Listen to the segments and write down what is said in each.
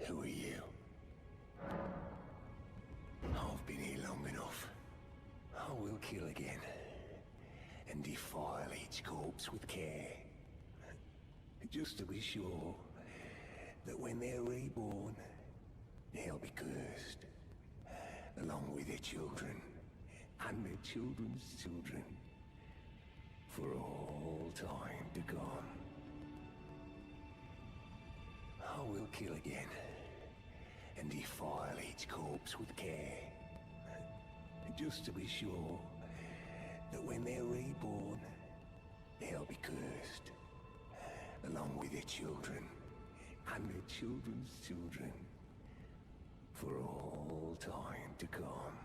Who are you? I've been here long enough. I will kill again. And defile each corpse with care. Just to be sure that when they're reborn, they'll be cursed. Along with their children. And their children's children. For all time to come. I will kill again. And defile each corpse with care. Just to be sure that when they're reborn, they'll be cursed. Along with their children, and their children's children. For all time to come.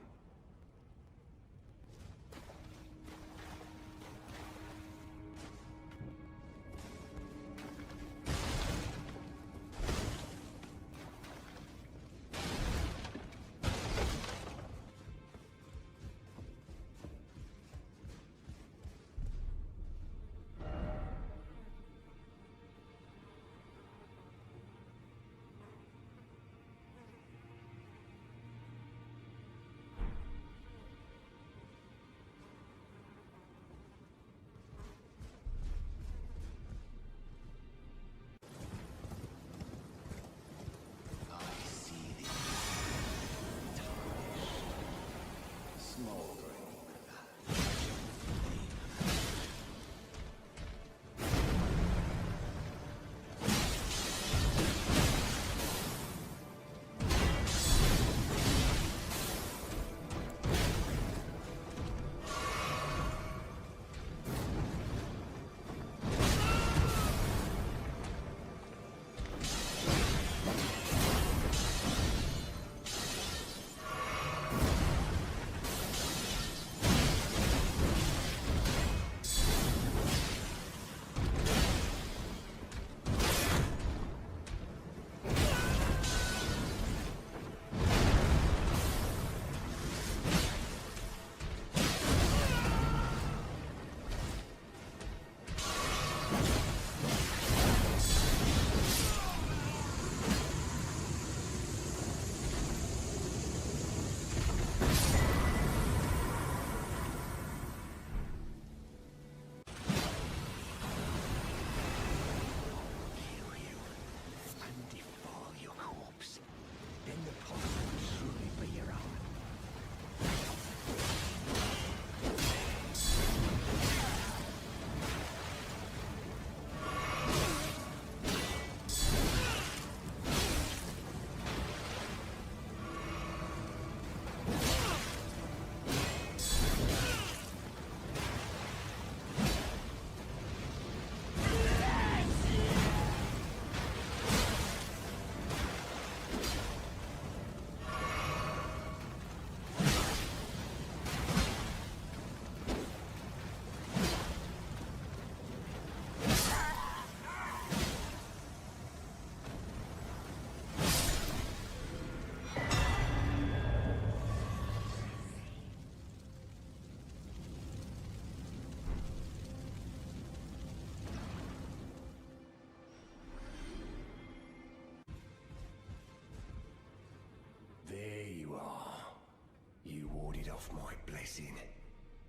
Off my blessing,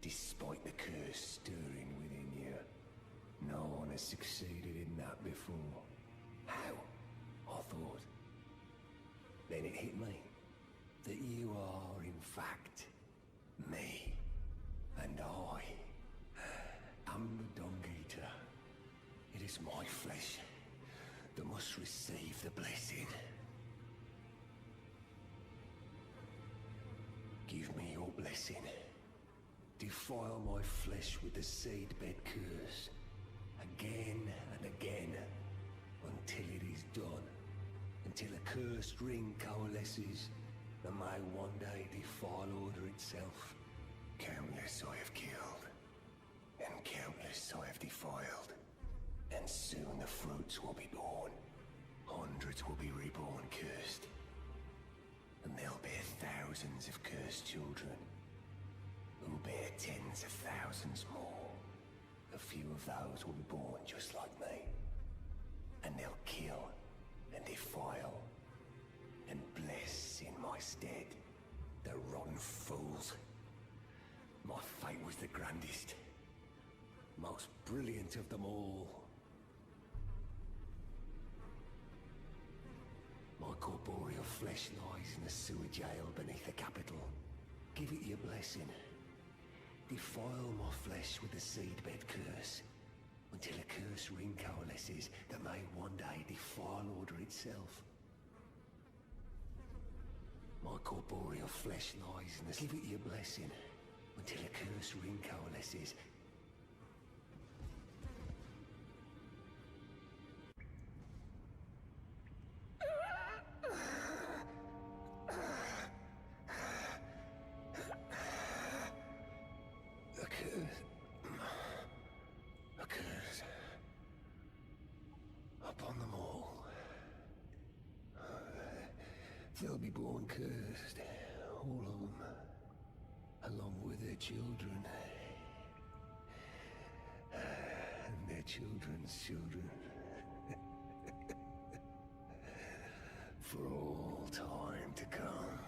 despite the curse stirring within you. No one has succeeded in that before. How? I thought. Then it hit me that you are, in fact, me. And I am the Dung Eater. It is my flesh that must receive the blessing. Give me your blessing. Defile my flesh with the seedbed curse. Again and again. Until it is done. Until a cursed ring coalesces and may one day defile order itself. Countless I have killed. And countless I have defiled. And soon the fruits will be born. Hundreds will be reborn cursed. And they'll bear thousands of cursed children, who bear tens of thousands more. A few of those will be born just like me. And they'll kill and defile fools. My fate was the grandest. Most brilliant of them all. My corporeal flesh lies in a sewer jail beneath the capital. Give it your blessing. Defile my flesh with the seedbed curse, until a curse ring coalesces that may one day defile order itself. My corporeal flesh lies in the... Give it your blessing, until a curse ring coalesces. A curse upon them all. They'll be born cursed, all of them, along with their children, and their children's children, for all time to come.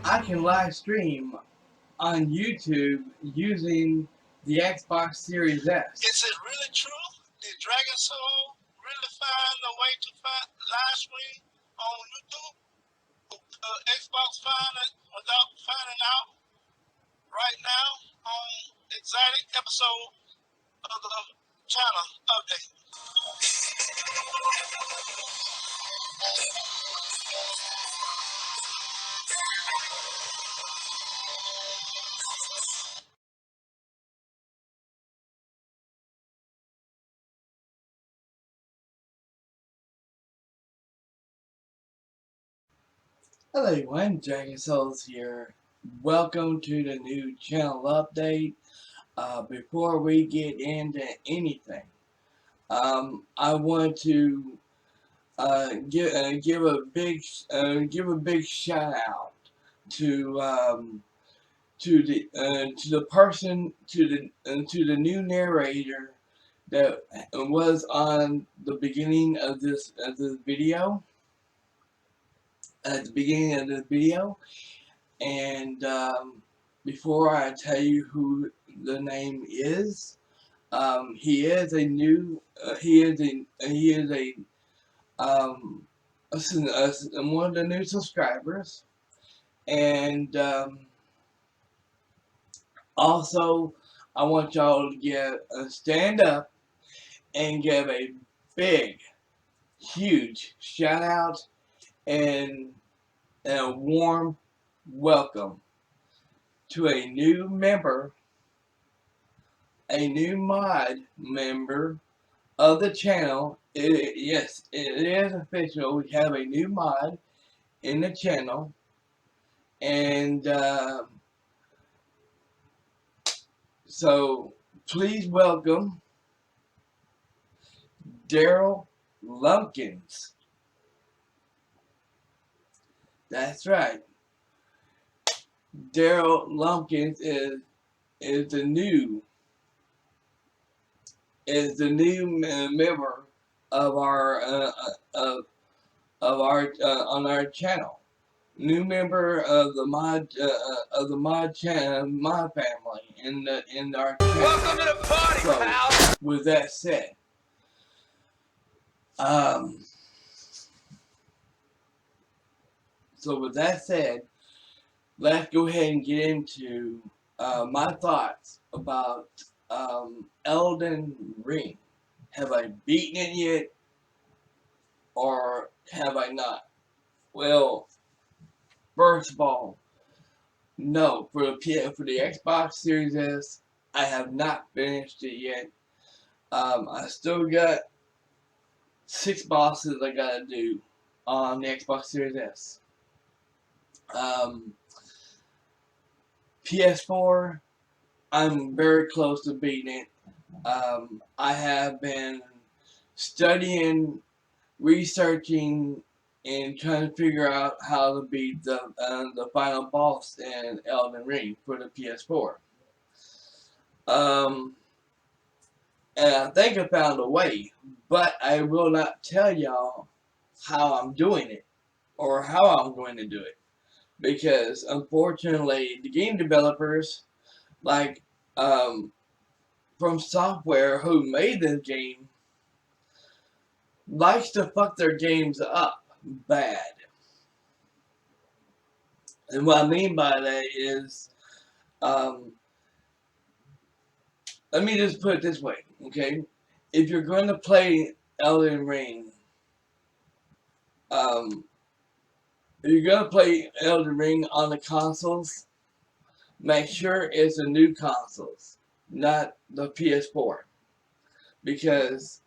I can live stream on YouTube using the Xbox Series S. Is it really true? Did Dragon Soul really find a way to find live stream on YouTube? Xbox find it without finding out right now on exotic episode of the channel update. Hello everyone, Dragon Souls here. Welcome to the new channel update. Before we get into anything, I want to give a big shout out to the person to the new narrator that was on the beginning of this video. At the beginning of this video, and before I tell you who the name is, he is a new one of the new subscribers, and also I want y'all to stand up and give a big, huge shout out and a warm welcome to a new member, a new mod member of the channel. Yes, it is official. We have a new mod in the channel, and so please welcome Daryl Lumpkins. That's right. Daryl Lumpkins is the new member of our on our channel. New member of the mod family in our channel. Welcome to the party, So, pal. with that said, let's go ahead and get into my thoughts about Elden Ring. Have I beaten it yet, or have I not? Well, first of all, no. For the Xbox Series S, I have not finished it yet. I still got 6 bosses I gotta do on the Xbox Series S. PS4, I'm very close to beating it. I have been studying, researching, and trying to figure out how to beat the final boss in Elden Ring for the PS4. And I think I found a way, but I will not tell y'all how I'm doing it or how I'm going to do it, because unfortunately the game developers, like From Software, who made this game, likes to fuck their games up bad. And what I mean by that is, let me just put it this way, okay? If you're going to play Elden Ring, if you're going to play Elden Ring on the consoles, make sure it's the new consoles, not the PS4. Because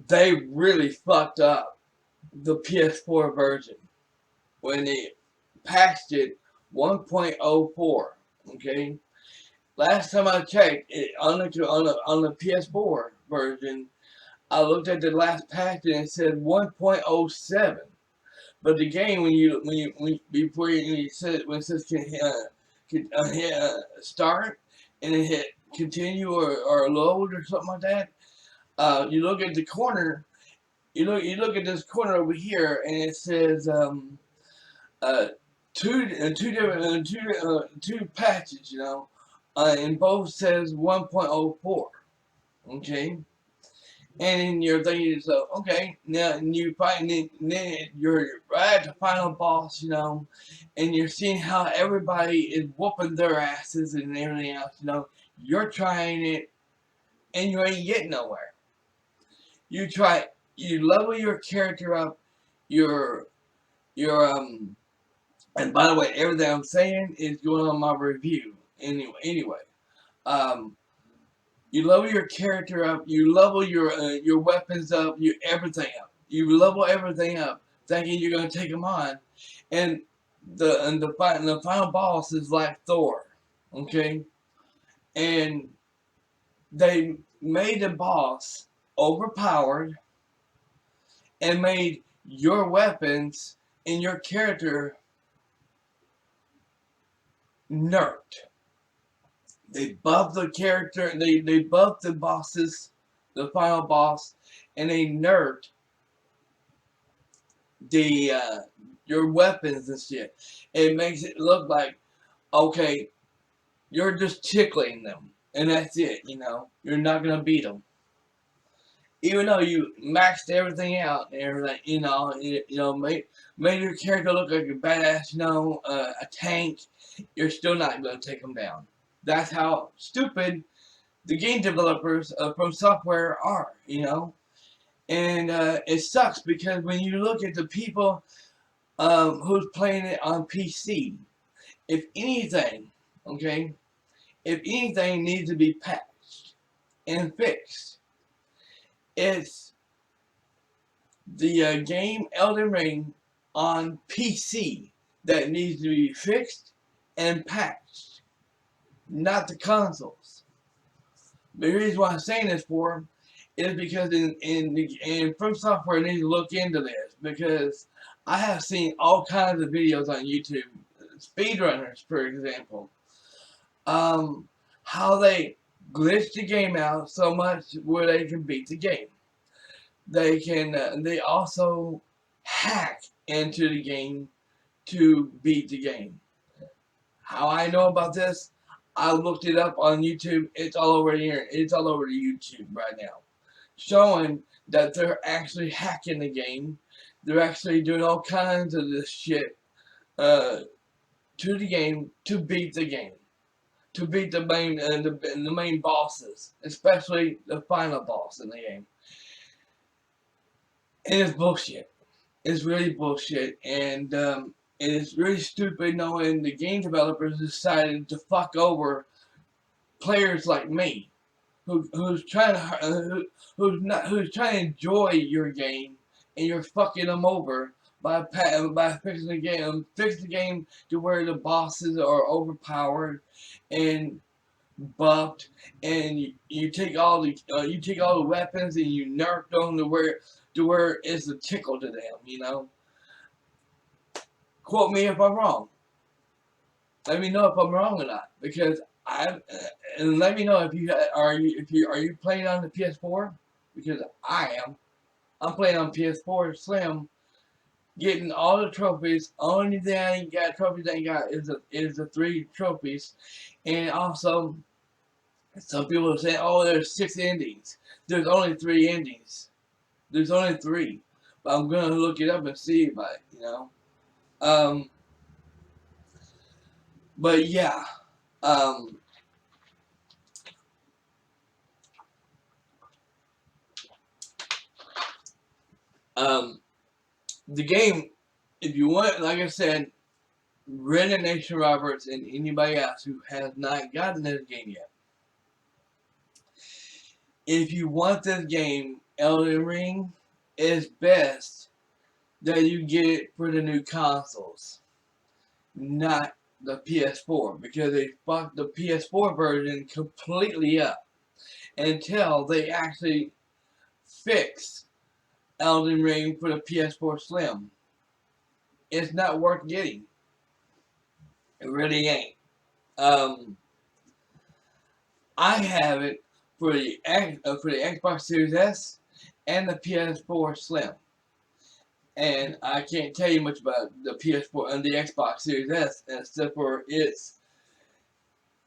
they really fucked up the PS4 version when they patched it 1.04. Okay, last time I checked it on the PS4 version, I looked at the last patch and it said 1.07. But the game, when it says start and it hit continue or load or something like that, you look at the corner. You look at this corner over here, and it says two different two patches, you know, and both says 1.04. Okay, and you're thinking, so okay, now you find it, then you're right at the final boss, you know, and you're seeing how everybody is whooping their asses and everything else, you know. You're trying it, and you ain't getting nowhere. You level your character up, your and by the way, everything I'm saying is going on my review. Anyway, um, you level your character up, you level your weapons up, everything up. You level everything up, thinking you're gonna take them on, and the final boss is like Thor, okay, and they made the boss overpowered and made your weapons and your character nerfed. They buffed the character, they buffed the bosses, the final boss, and they nerfed the your weapons and shit. It makes it look like, okay, you're just tickling them, and that's it, you know. You're not gonna beat them. Even though you maxed everything out and everything, made your character look like a badass, you know, a tank, you're still not gonna take them down. That's how stupid the game developers from software are, you know. And it sucks because when you look at the people who's playing it on PC, if anything, okay, if anything needs to be patched and fixed, it's the game Elden Ring on PC that needs to be fixed and patched, not the consoles. The reason why I'm saying this for is because in From Software needs to look into this, because I have seen all kinds of videos on YouTube, speedrunners for example, how they glitch the game out so much where they can beat the game. They also hack into the game to beat the game. How I know about this? I looked it up on YouTube. It's all over here. It's all over YouTube right now, showing that they're actually hacking the game. They're actually doing all kinds of this shit to the game to beat the game, to beat the main bosses, especially the final boss in the game. And it's bullshit. It's really bullshit, and it's really stupid knowing the game developers decided to fuck over players like me, who's trying to enjoy your game, and you're fucking them over by fixing the game to where the bosses are overpowered and buffed, and you take all the weapons and you nerf them to where it's a tickle to them, you know. Quote me if I'm wrong. Let me know if I'm wrong or not, because and let me know if are you playing on the PS4, because I am. I'm playing on PS4 Slim, getting all the trophies. Only thing I ain't got is the 3 trophies, and also some people are saying, oh, there's 6 endings. There's only 3 endings. There's only 3, but I'm gonna look it up and see about it, you know. But yeah, the game, if you want, like I said, Brendan Nation Roberts and anybody else who has not gotten this game yet, if you want this game, Elden Ring, it's best that you get it for the new consoles, not the PS4, because they fucked the PS4 version completely up until they actually fix Elden Ring for the PS4 Slim. It's not worth getting. It really ain't. I have it for the Xbox Series S and the PS4 Slim, and I can't tell you much about the PS4 and the Xbox Series S, except for it's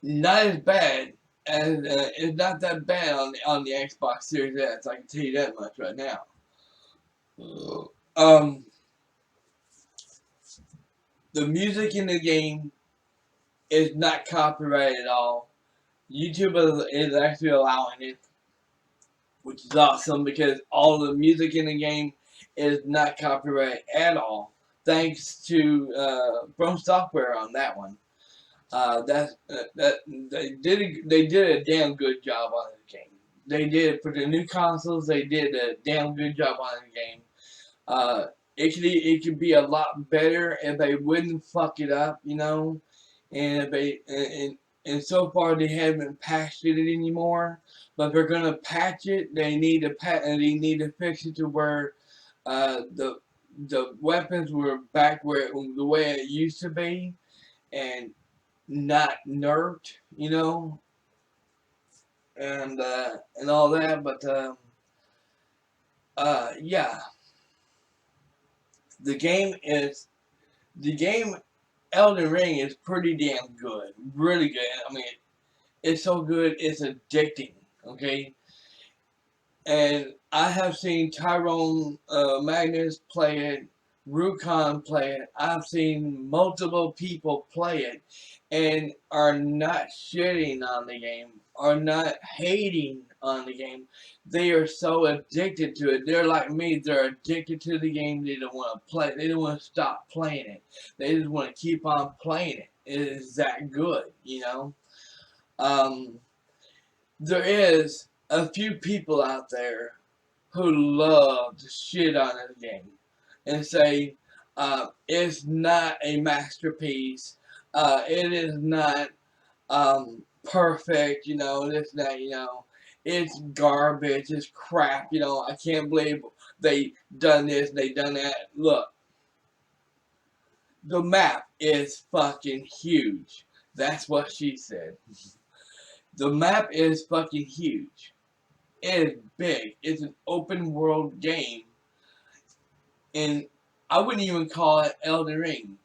not as bad as it's not that bad on the Xbox Series S. I can tell you that much right now. Um, the music in the game is not copyrighted at all. YouTube is actually allowing it, which is awesome because all the music in the game is not copyrighted at all. Thanks to From Software on that one. That they did a damn good job on the game. They did for the new consoles. They did a damn good job on the game. It could be a lot better if they wouldn't fuck it up, you know. And if they and so far they haven't patched it anymore. But if they're gonna patch it, they need to fix it to where the weapons were back where the way it used to be, and not nerfed, you know, and all that. But yeah, the game is the game Elden Ring is pretty damn good, really good. I mean, it's so good, it's addicting. Okay, and I have seen Tyrone Magnus play it, Rukon play it. I've seen multiple people play it, and are not shitting on the game, are not hating on the game. They are so addicted to it. They're like me. They're addicted to the game. They don't want to play. They don't want to stop playing it. They just want to keep on playing it. It is that good, you know. Um, there is a few people out there who love to shit on this game and say it's not a masterpiece. It is not perfect. You know, it's not. You know, it's garbage. It's crap. You know, I can't believe they done this. They done that. Look, the map is fucking huge. That's what she said. The map is fucking huge. It is big. It's an open world game. And I wouldn't even call it Elden Ring.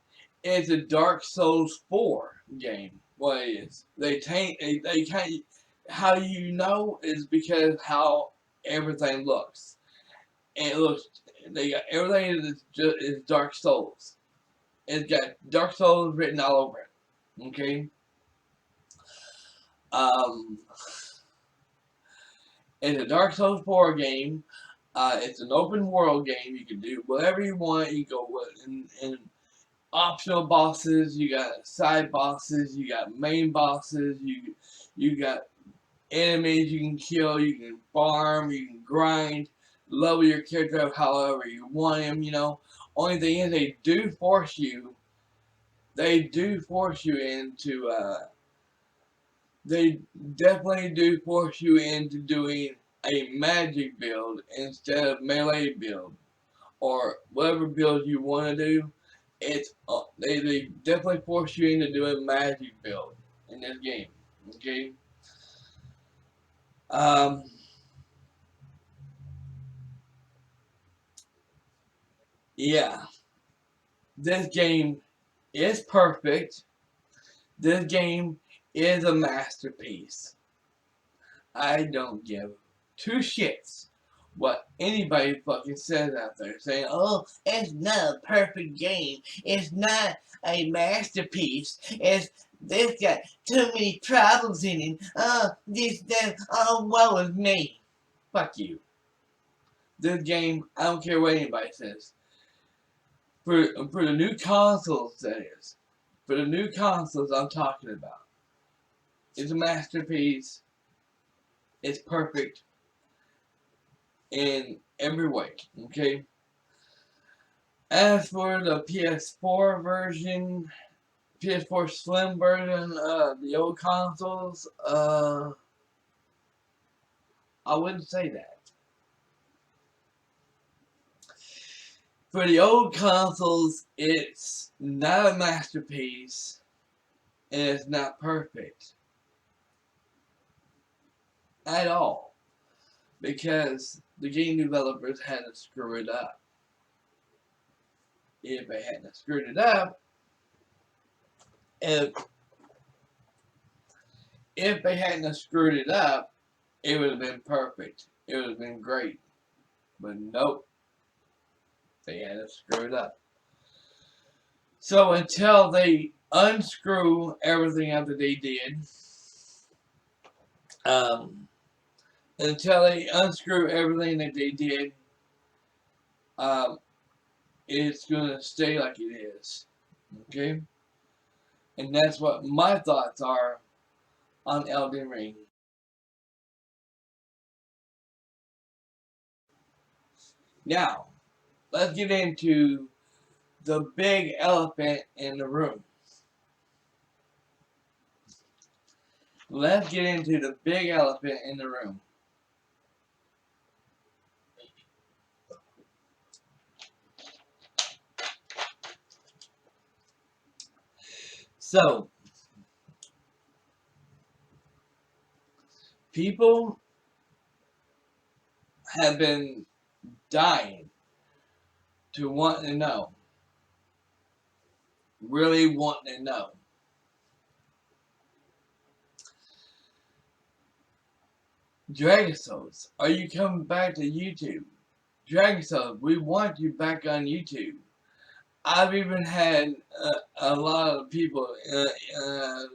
It's a Dark Souls 4 game. What it is. They kind of, how you know is because how everything looks. And it looks, they got everything is Dark Souls. It's got Dark Souls written all over it. Okay? Um, it's a Dark Souls 4 game. It's an open world game. You can do whatever you want. You go and optional bosses. You got side bosses. You got main bosses. You got enemies you can kill. You can farm. You can grind. Level your character up however you want him. You know. Only thing is they do force you. They do force you into. They definitely do force you into doing a magic build instead of melee build, or whatever build you want to do. It's they definitely force you into doing magic build in this game. Okay. Um. Yeah. This game is perfect. This game is a masterpiece. I don't give two shits what anybody fucking says out there saying, oh, it's not a perfect game. It's not a masterpiece. This got too many problems in it. Oh, this, that, oh, woe is me. Fuck you. This game, I don't care what anybody says. For the new consoles, that is. For the new consoles I'm talking about. It's a masterpiece. It's perfect in every way, okay? As for the PS4 version, PS4 Slim version of the old consoles, I wouldn't say that. For the old consoles, it's not a masterpiece, and it's not perfect. At all. Because the game developers had to screw it up. if they hadn't screwed it up, if they hadn't screwed it up, it would have been perfect. It would have been great. But nope, they had to screw it up. So until they unscrew everything that they did, until they unscrew everything that they did, it's going to stay like it is. Okay? And that's what my thoughts are on Elden Ring. Now, let's get into the big elephant in the room. Let's get into the big elephant in the room. So, people have been dying to want to know. Really wanting to know. Dragon Souls, are you coming back to YouTube? Dragon Souls, we want you back on YouTube. I've even had a lot of people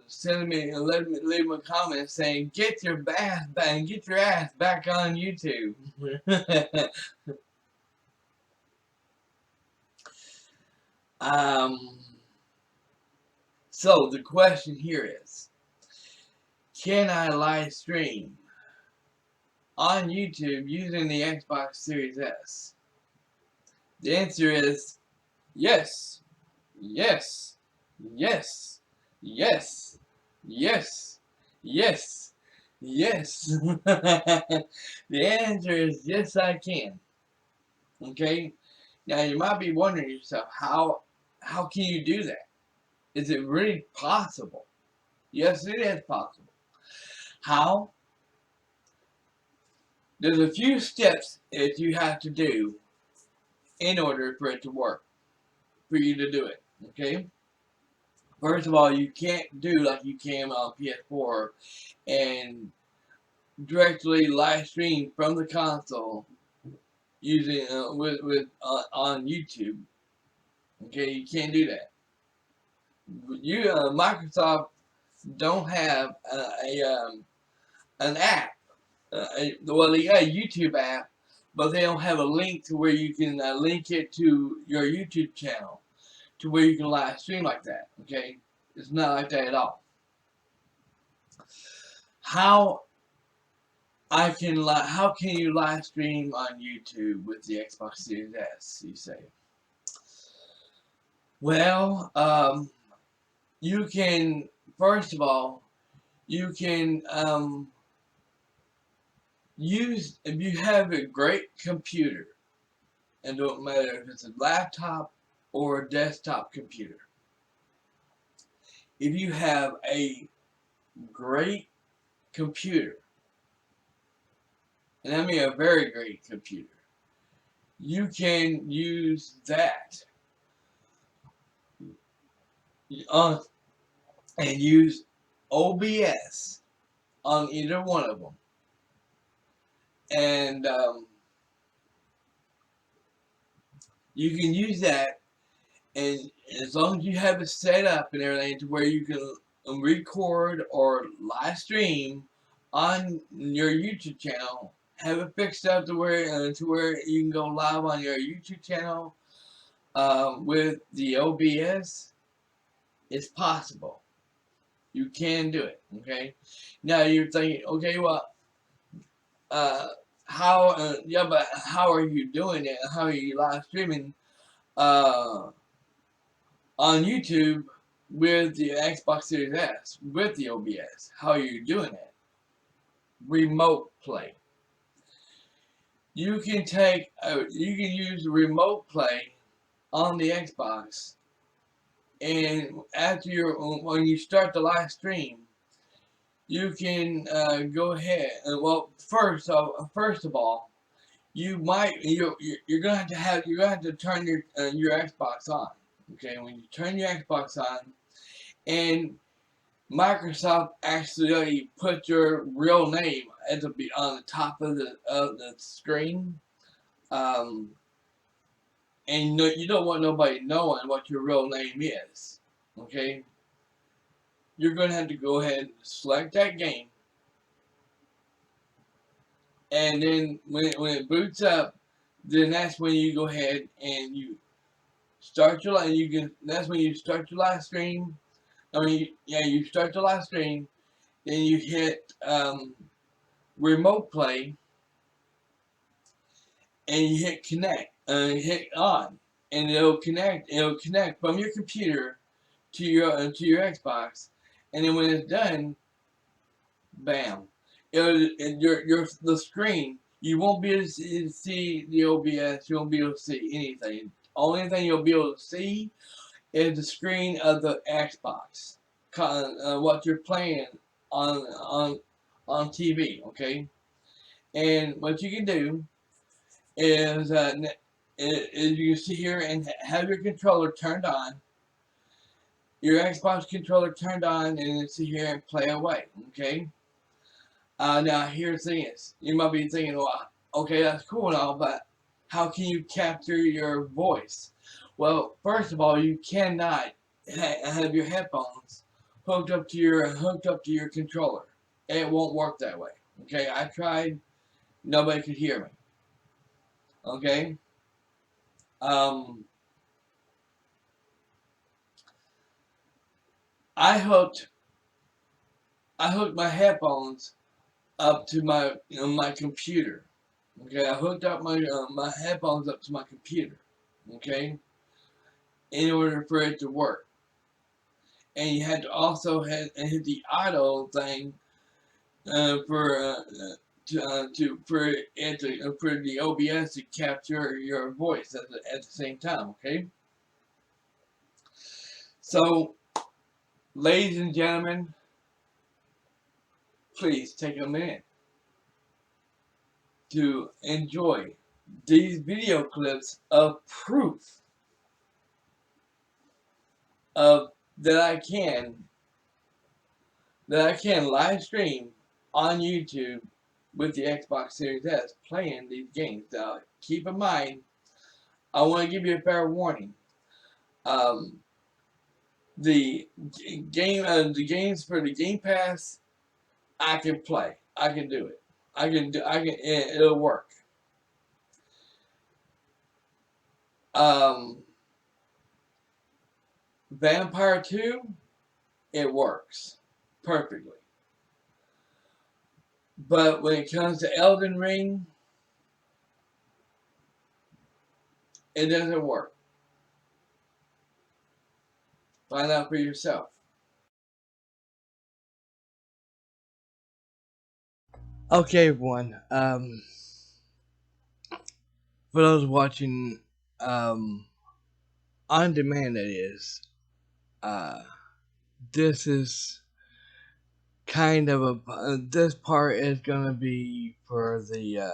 sending me, leave me comments saying, "Get your ass back, get your ass back on YouTube." So the question here is, can I live stream on YouTube using the Xbox Series S? The answer is yes, yes, yes, yes, yes, yes, yes. The answer is yes, I can. Okay? Now you might be wondering yourself, how can you do that? Is it really possible? Yes, it is possible. How? There's a few steps that you have to do in order for it to work, for you to do it, okay? First of all, you can't do like you can on PS4 and directly live stream from the console using on YouTube. Okay, you can't do that. Microsoft don't have an app. Well, they got a YouTube app, but they don't have a link to where you can link it to your YouTube channel, to where you can live stream like that. Okay, it's not like that at all. How can you live stream on YouTube with the Xbox Series S? You say. Well, you can, first of all, you can use, if you have a great computer, and don't matter if it's a laptop or a desktop computer. If you have a great computer, and I mean a very great computer, you can use that and use OBS on either one of them. And you can use that, and as long as you have it set up and everything to where you can record or live stream on your YouTube channel, have it fixed up to where you can go live on your YouTube channel with the OBS, it's possible. You can do it. Okay. Now you're thinking, okay, well, how? Yeah, but how are you doing it? How are you live streaming on YouTube with the Xbox Series S with the OBS? How are you doing it? Remote play. You can use remote play on the Xbox, and when you start the live stream, you can go ahead and, well, first of all, you're gonna have to turn your Xbox on. Okay, when you turn your Xbox on, and Microsoft actually put your real name on the top of the screen, um, and you don't want nobody knowing what your real name is. Okay, you're gonna have to go ahead and select that game, and then when it boots up, then that's when you go ahead and you start your live. That's when you start your live stream. You start the live stream. Then you hit remote play, and you hit connect. Hit on, and it'll connect. It'll connect from your computer to your Xbox, and then when it's done, bam! The screen. You won't be able to see the OBS. You won't be able to see anything. Only thing you'll be able to see is the screen of the Xbox. What you're playing on TV. Okay, and what you can do is you can sit here and have your controller turned on, your Xbox controller turned on, and sit here and play away. Okay. Now here's the thing is, you might be thinking, well, okay, that's cool and all, but how can you capture your voice? Well, first of all, you cannot have your headphones hooked up to your controller. It won't work that way. Okay, I tried, nobody could hear me. Okay. I hooked my headphones up to my computer. Okay, I hooked up my headphones up to my computer. Okay, in order for it to work, and you had to also hit the auto thing for the OBS to capture your voice at the same time. Okay, so ladies and gentlemen, please take a minute to enjoy these video clips of proof of that I can live stream on YouTube with the Xbox Series S playing these games. Now, keep in mind, I want to give you a fair warning. The games for the Game Pass, I can play. I can do it. It'll work. Vampire 2, it works perfectly. But when it comes to Elden Ring, it doesn't work. Find out for yourself. Okay, everyone. For those watching on demand, that is, this is kind of this part is gonna be for the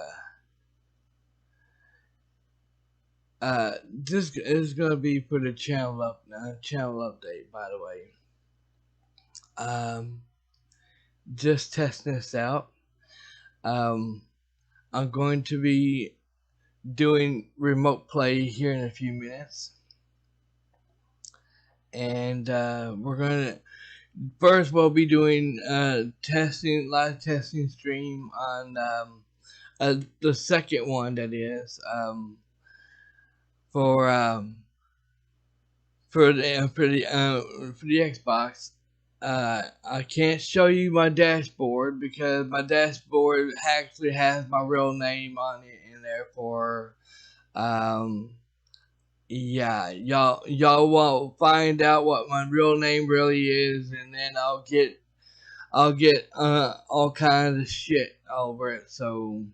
this is gonna be for the channel update, by the way. Just testing this out. I'm going to be doing remote play here in a few minutes, and we'll be doing live testing stream on the second one, that is for the Xbox. I can't show you my dashboard because my dashboard actually has my real name on it in there for yeah, y'all will find out what my real name really is, and then I'll get all kinds of shit over it. So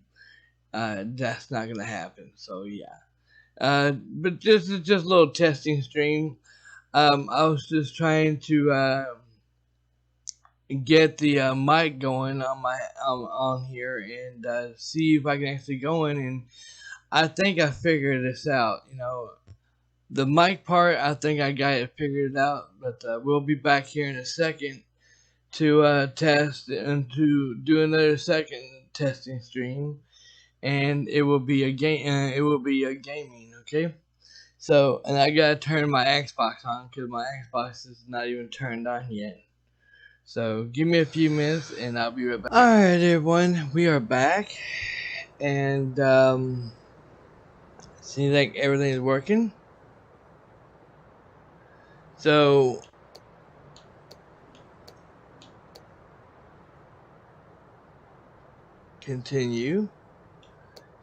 that's not gonna happen. So yeah. But this is just a little testing stream. I was just trying to get the mic going on my on here and see if I can actually go in. And I think I figured this out. You know, the mic part, I think I got it figured out. But we'll be back here in a second to test and to do another second testing stream, and it will be a game. It will be a gaming. Okay. So, and I gotta turn my Xbox on because my Xbox is not even turned on yet. So, give me a few minutes and I'll be right back. Alright, everyone, we are back. And, seems like everything is working. So, continue.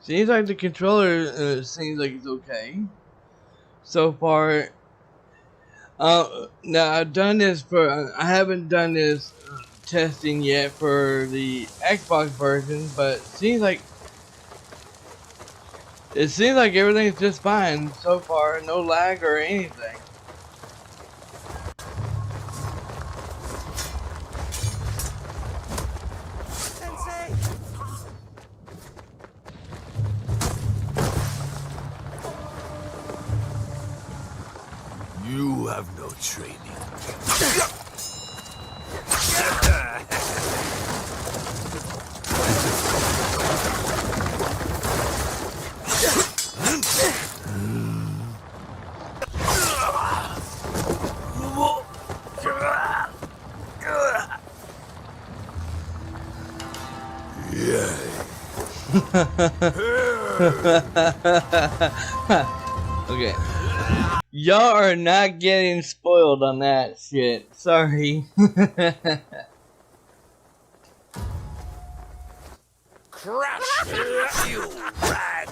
Seems like the controller seems like it's okay. So far, now I've done this for, I haven't done this testing yet for the Xbox version, but it seems like everything's just fine so far, no lag or anything. You have no training. Okay. Y'all are not getting spoiled on that shit. Sorry. Crush you, rag!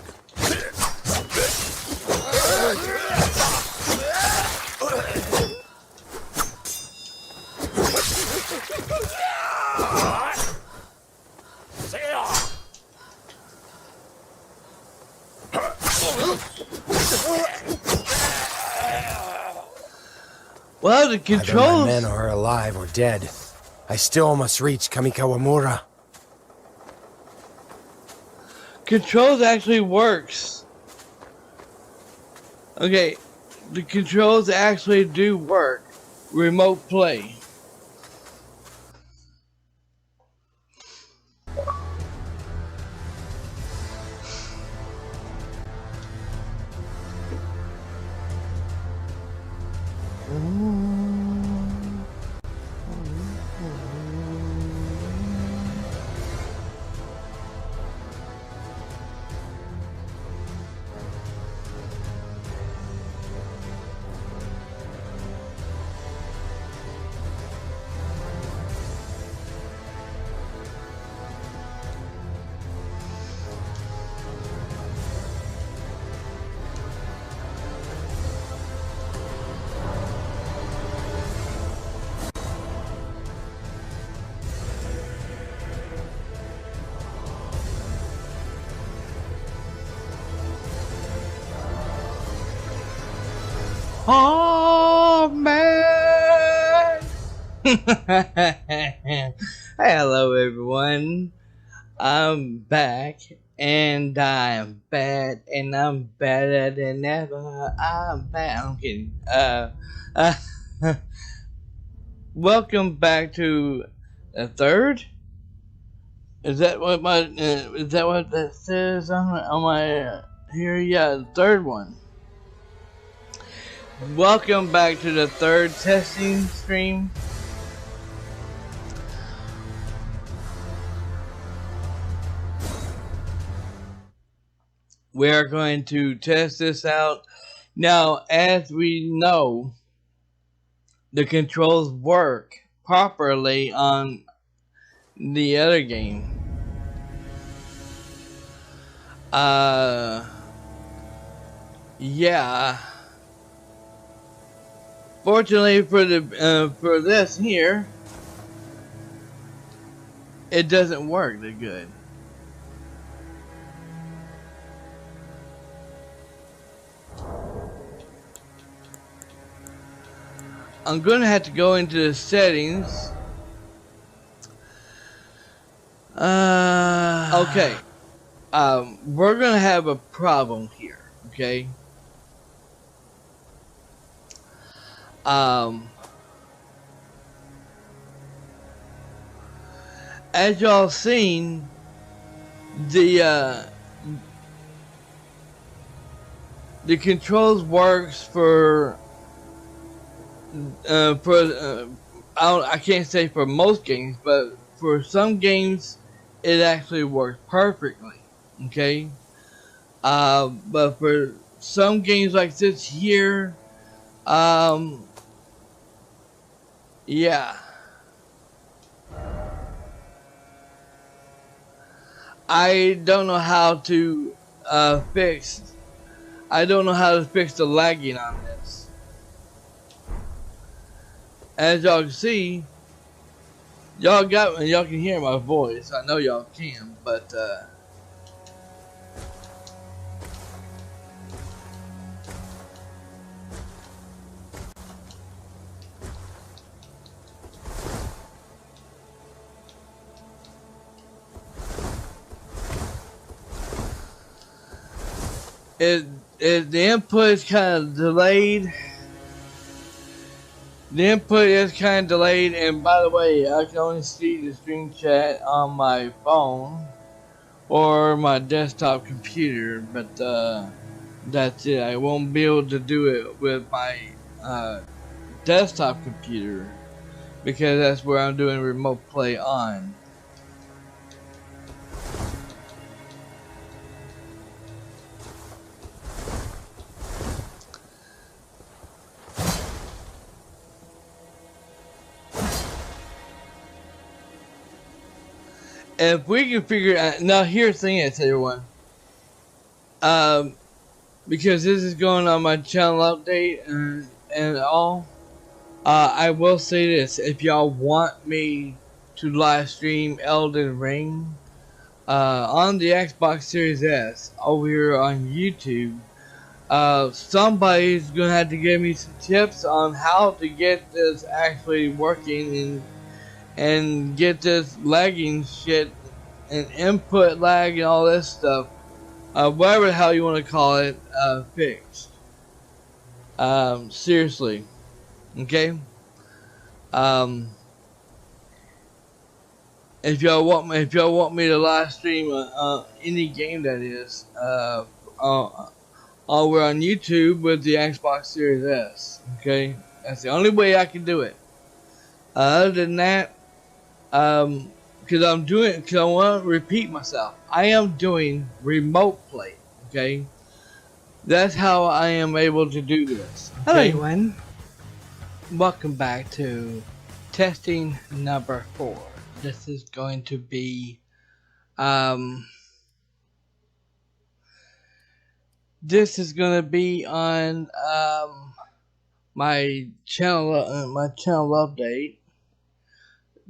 Well, the controls. Either my men are alive or dead. I still must reach Kamikawamura. Controls actually works. Okay, the controls actually do work. Remote play. Oh man! Hello everyone. I'm back and I'm bad and I'm better than ever. I'm bad. I'm kidding. Welcome back to the third. Is that what that says on my here? Yeah, the third one. Welcome back to the third testing stream. We are going to test this out. Now, as we know, the controls work properly on the other game. Yeah. Fortunately for this here, it doesn't work that good. I'm gonna have to go into the settings Okay. We're gonna have a problem here. Okay. As y'all seen, the controls works for I can't say for most games, but for some games it actually works perfectly. Okay. But for some games like this here, yeah. I don't know how to fix the lagging on this. As y'all can see, y'all can hear my voice. I know y'all can, but the input is kind of delayed. The input is kind of delayed, and by the way, I can only see the screen chat on my phone or my desktop computer, but that's it. I won't be able to do it with my desktop computer because that's where I'm doing remote play on. If we can figure out now, here's the thing, is everyone. Because this is going on my channel update and all. I will say this: if y'all want me to live stream Elden Ring on the Xbox Series S over here on YouTube, somebody's gonna have to give me some tips on how to get this actually working and get this lagging shit and input lag and all this stuff, whatever the hell you want to call it, fixed. Seriously, okay. If y'all want me to live stream any game that is, over on YouTube with the Xbox Series S, okay, that's the only way I can do it. Other than that, because I want to repeat myself, I am doing remote play, okay? That's how I am able to do this. Okay? Hello everyone, welcome back to testing number 4. This is going to be, this is going to be on, my channel update.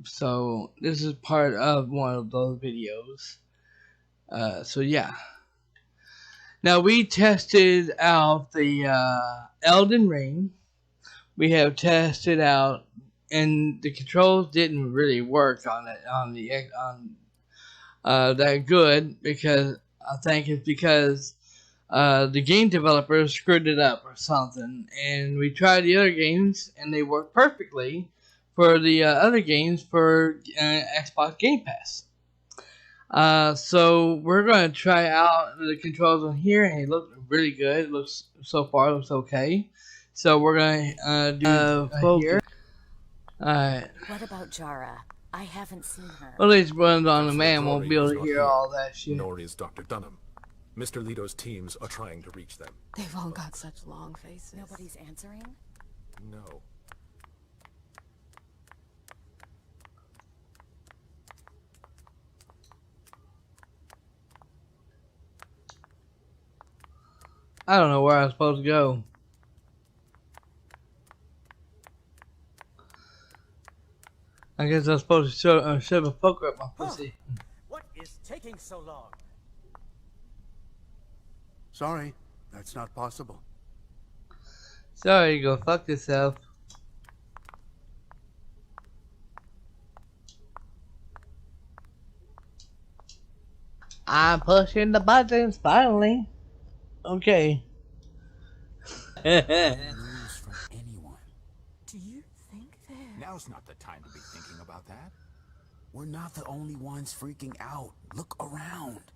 So this is part of one of those videos. So yeah. Now we tested out the Elden Ring. We have tested out, and the controls didn't really work on it that good, because I think it's because the game developers screwed it up or something. And we tried the other games, and they worked perfectly for the other games for Xbox Game Pass. So we're going to try out the controls on here, and it looks really good. It looks, so far, it looks okay. So we're going to do here. Alright. What about Jara? I haven't seen her. Well, at least runs on the man won't be able to hear all that shit. Nor is Dr. Dunham. Mr. Leto's teams are trying to reach them. They've all got such long faces. Nobody's answering? No. I don't know where I'm supposed to go. I guess I'm supposed to shove a poker up my pussy. What is taking so long? Sorry, that's not possible. Sorry, go fuck yourself. I'm pushing the buttons finally. Okay. News from anyone. Do you think they're... Now's not the time to be thinking about that. We're not the only ones freaking out. Look around.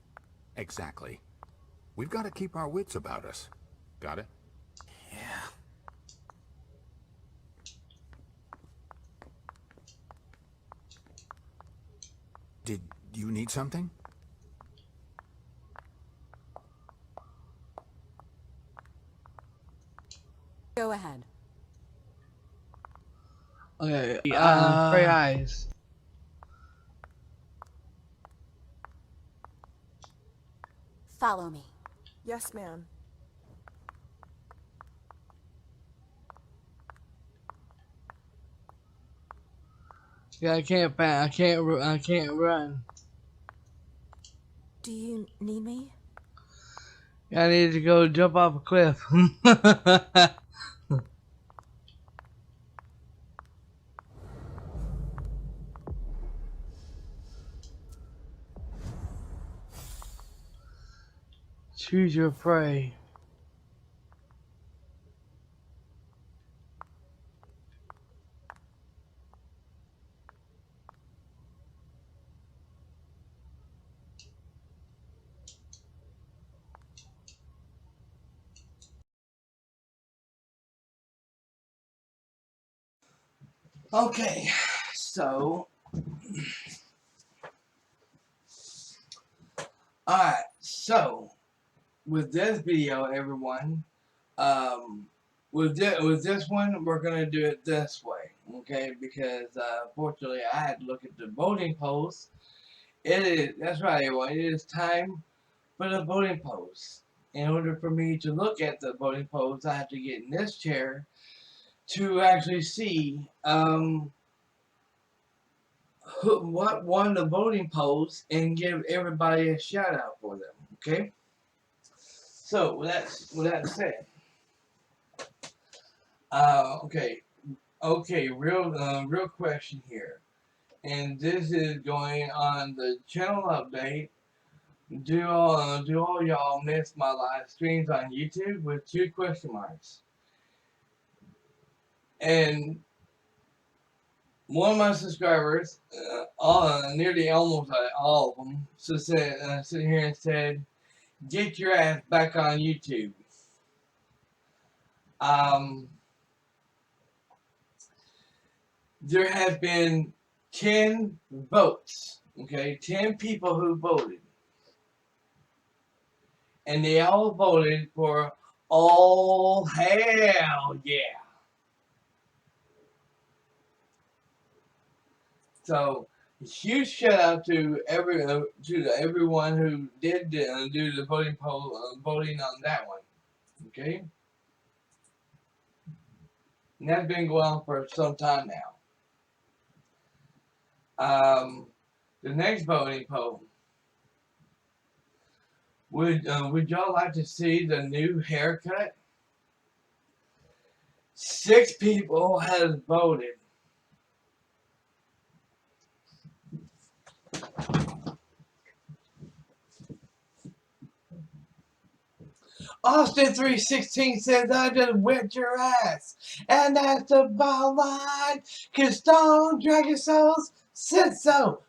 Exactly. We've got to keep our wits about us. Got it? Yeah. Did you need something? Go ahead. Okay. Free eyes. Follow me. Yes, ma'am. Yeah, I can't run. Do you need me? I need to go jump off a cliff. Choose your prey. Okay, so alright, so with this video, everyone, with this one, we're gonna do it this way, okay? Because fortunately, I had to look at the voting polls. That's right, everyone. It is time for the voting polls. In order for me to look at the voting polls, I have to get in this chair to actually see what won the voting polls and give everybody a shout out for them. Okay. So with that said, okay, real question here, and this is going on the channel update. Do all y'all miss my live streams on YouTube with 2 question marks? And one of my subscribers, nearly almost all of them, sitting here and said, "Get your ass back on YouTube." There has been 10 votes, okay, 10 people who voted, and they all voted for all hell yeah. So, huge shout out to everyone who did do the voting on that one. Okay, and that's been going on for some time now. The next voting poll. Would y'all like to see the new haircut? 6 people have voted. Austin 316 says, "I just whipped your ass," and that's the bottom line. 'Cause Stone Dragon Souls said so.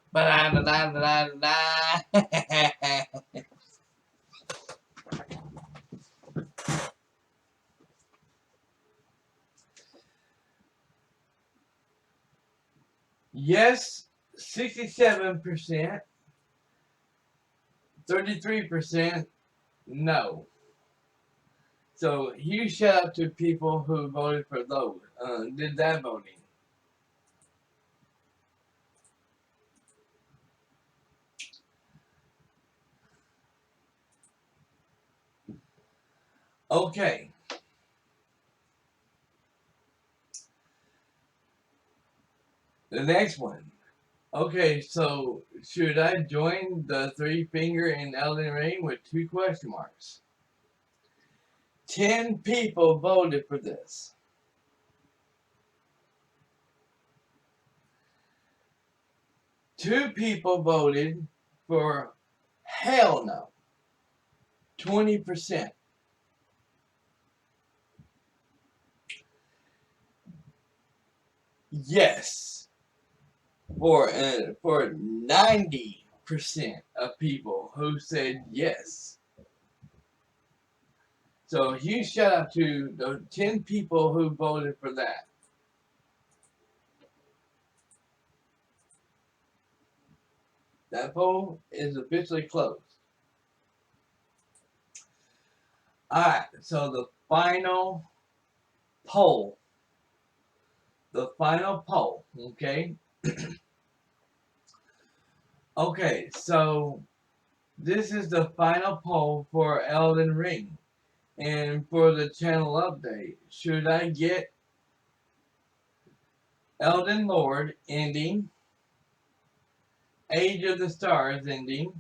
Yes, 67%. 33% no. So huge shout out to people who voted for those, did that voting. Okay. The next one. Okay, so should I join the 3-finger in Elden Ring with 2 question marks? 10 people voted for this. 2 people voted for Hell no. 20%. Yes. For 90% of people who said yes. So huge shout out to the 10 people who voted for that. That poll is officially closed. Alright, so the final poll. Okay? Okay, so this is the final poll for Elden Ring. And for the channel update, should I get Elden Lord ending, Age of the Stars ending,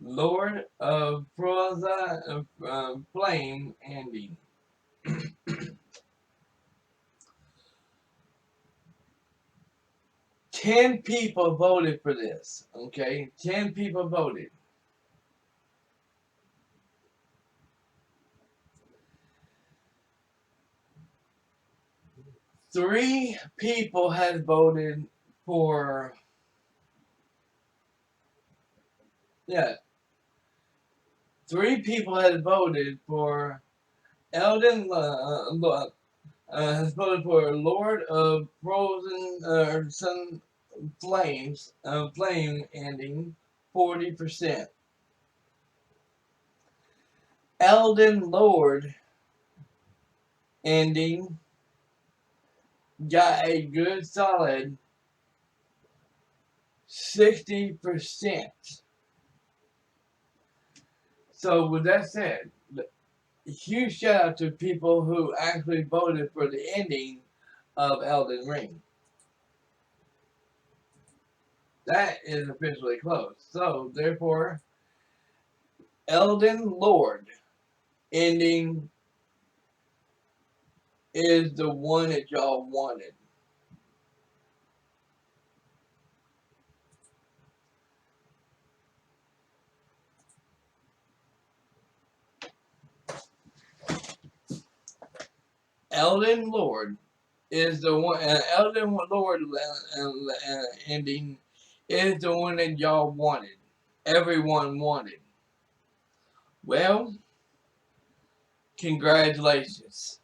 Lord of Froza Flame ending? 10 people voted for this, okay? 10 people voted. Three people had voted for, three people had voted for Elden, has voted for Lord of Frozen, Sun Flames, Flame ending, 40%. Elden Lord ending got a good solid 60%. So with that said, huge shout out to people who actually voted for the ending of Elden Ring. That is officially closed. So therefore, Elden Lord ending is the one that y'all wanted. Elden Lord is the one. Elden Lord ending is the one that y'all wanted. Everyone wanted. Well, congratulations.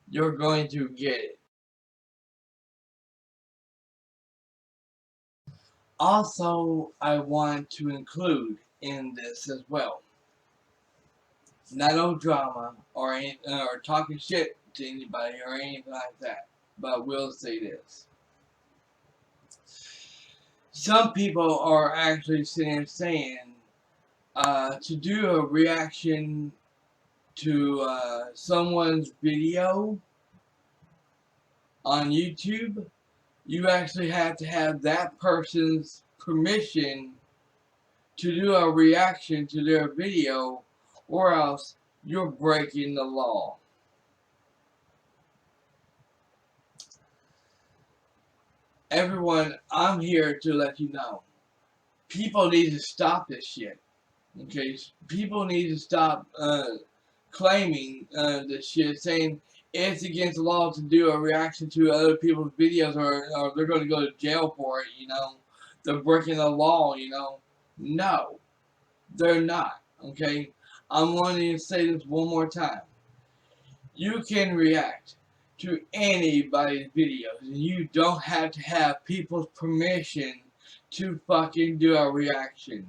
You're going to get it. Also, I want to include in this as well, not no drama or talking shit to anybody or anything like that, but I will say this. Some people are actually sitting there saying to do a reaction to someone's video on YouTube, you actually have to have that person's permission to do a reaction to their video, or else you're breaking the law. Everyone, I'm here to let you know. People need to stop this shit. Okay? People need to stop claiming this shit, saying it's against the law to do a reaction to other people's videos, or they're going to go to jail for it, you know. They're breaking the law, you know. No, they're not, okay? I'm wanting to say this one more time. You can react to anybody's videos, and you don't have to have people's permission to fucking do a reaction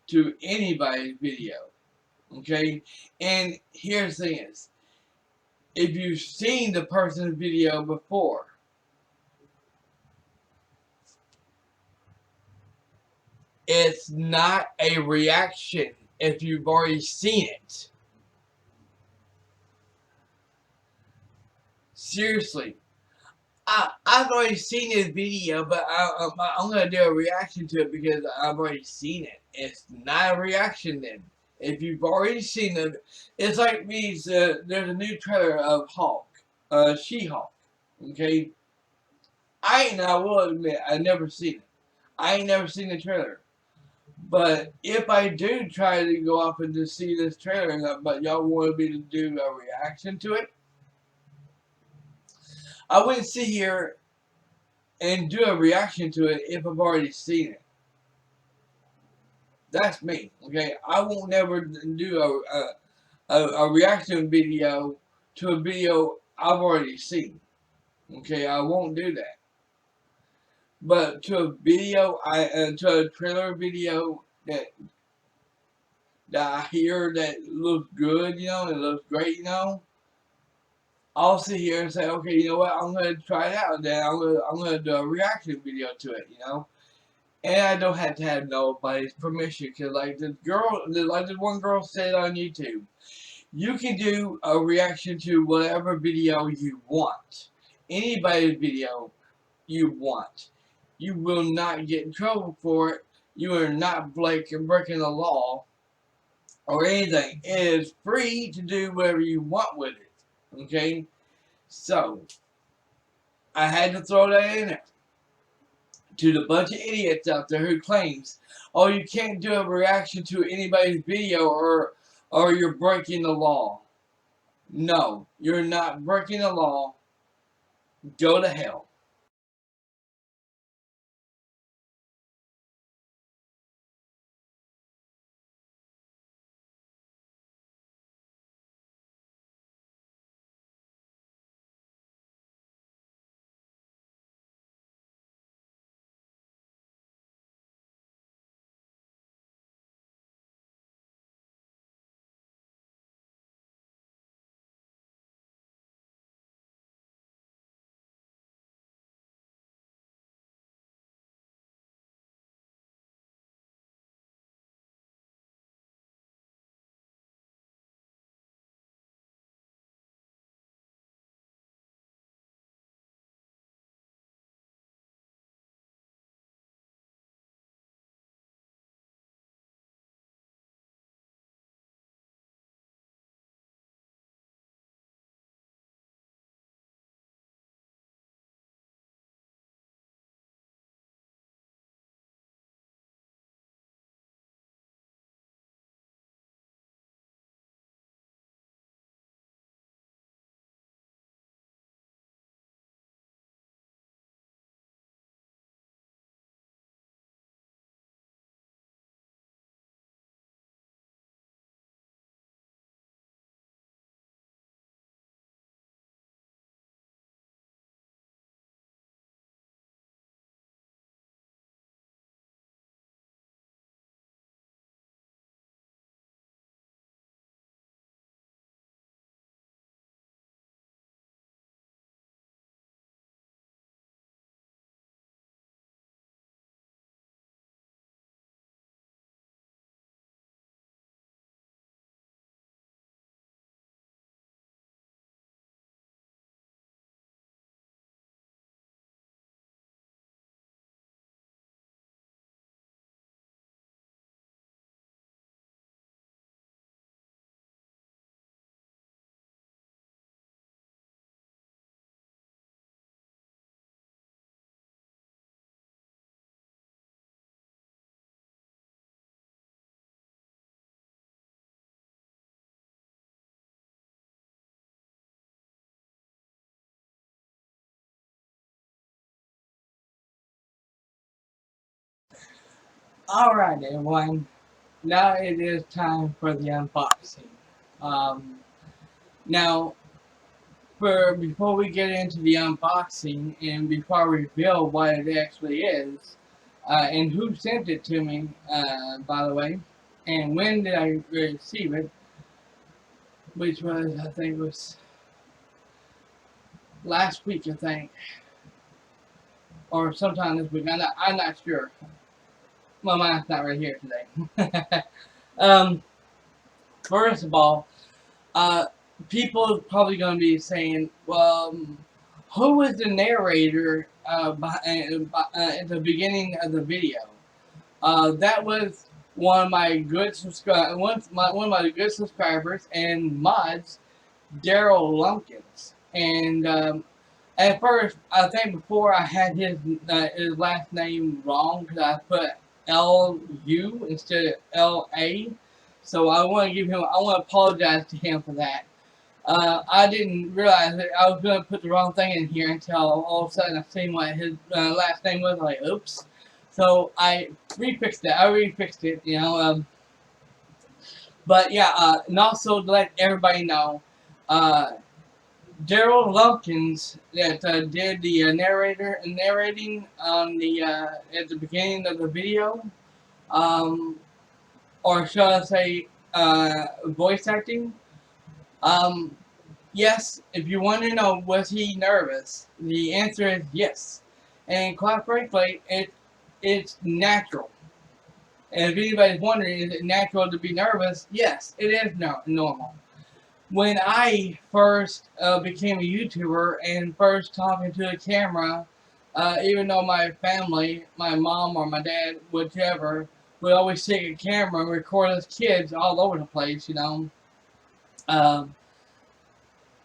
to anybody's video, okay? And here's the thing is, if you've seen the person's video before, it's not a reaction if you've already seen it. Seriously. I've already seen this video, but I'm going to do a reaction to it because I've already seen it. It's not a reaction then. If you've already seen it, it's like these, there's a new trailer of Hulk, She-Hulk, okay? I will admit, I've never seen it. I ain't never seen the trailer. But if I do try to go up and to see this trailer, but y'all want me to do a reaction to it, I wouldn't sit here and do a reaction to it if I've already seen it. That's me, okay? I won't never do a reaction video to a video I've already seen. Okay, I won't do that. But to a video, to a trailer video that I hear that looks good, you know, it looks great, you know, I'll sit here and say, okay, you know what, I'm gonna try it out. Then I'm gonna do a reaction video to it, you know, and I don't have to have nobody's permission, because like this one girl said on YouTube, you can do a reaction to whatever video you want, anybody's video you want. You will not get in trouble for it. You are not breaking the law or anything. It is free to do whatever you want with it. Okay? So, I had to throw that in there. To the bunch of idiots out there who claims, oh, you can't do a reaction to anybody's video or you're breaking the law. No, you're not breaking the law. Go to hell. Alright, everyone. Now it is time for the unboxing. Now, before we get into the unboxing and before I reveal what it actually is, and who sent it to me, by the way, and when did I receive it, which was, I think, was last week, I think, or sometime this week. I'm not sure. My mind's not right here today. First of all, people are probably going to be saying, well, who was the narrator at the beginning of the video? That was one of my good one of my good subscribers and mods, Daryl Lumpkins. And At first, I think before I had his last name wrong because I put L-U instead of L-A. So I want to apologize to him for that. I didn't realize that I was going to put the wrong thing in here until all of a sudden I seen what his last name was. Like, oops. So I refixed it. You know. But yeah, and also to let everybody know, Daryl Lumpkins that did the narrating on the at the beginning of the video, or shall I say, voice acting. Yes, if you want to know, was he nervous? The answer is yes, and quite frankly, it's natural. And if anybody's wondering, is it natural to be nervous? Yes, it is normal. When I first became a YouTuber and first talking to a camera, even though my family, my mom or my dad, whichever, would always take a camera and record us kids all over the place, you know.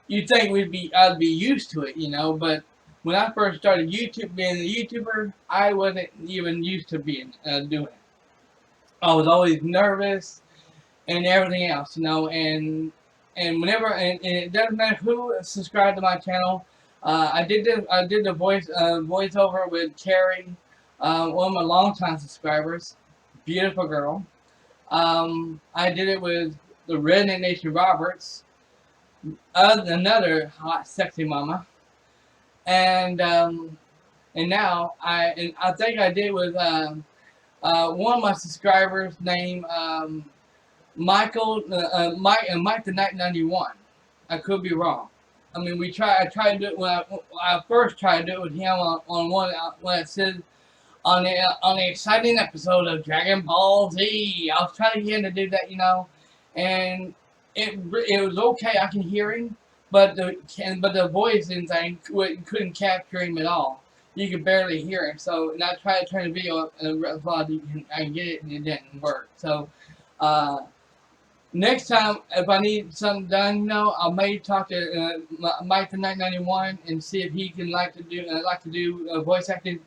You'd think I'd be used to it, you know, but when I first started being a YouTuber, I wasn't even used to doing it. I was always nervous and everything else, you know, and whenever and it doesn't matter who subscribed to my channel. I did the voiceover with Carrie, one of my longtime subscribers, beautiful girl. I did it with the Redneck Nation Roberts, another hot, sexy mama, and now I think I did with one of my subscribers named Mike the Night 91. I could be wrong. I mean, I tried to do it when I first tried to do it with him on one when it said on the exciting episode of Dragon Ball Z. I was trying to get him to do that, you know, and it was okay. I can hear him, but the voice and thing couldn't capture him at all. You could barely hear him. So, and I tried to turn the video up and I can get it, and it didn't work. So, next time, if I need something done, you know, I may talk to Mike the Night 91 and see if he can like to do voice acting.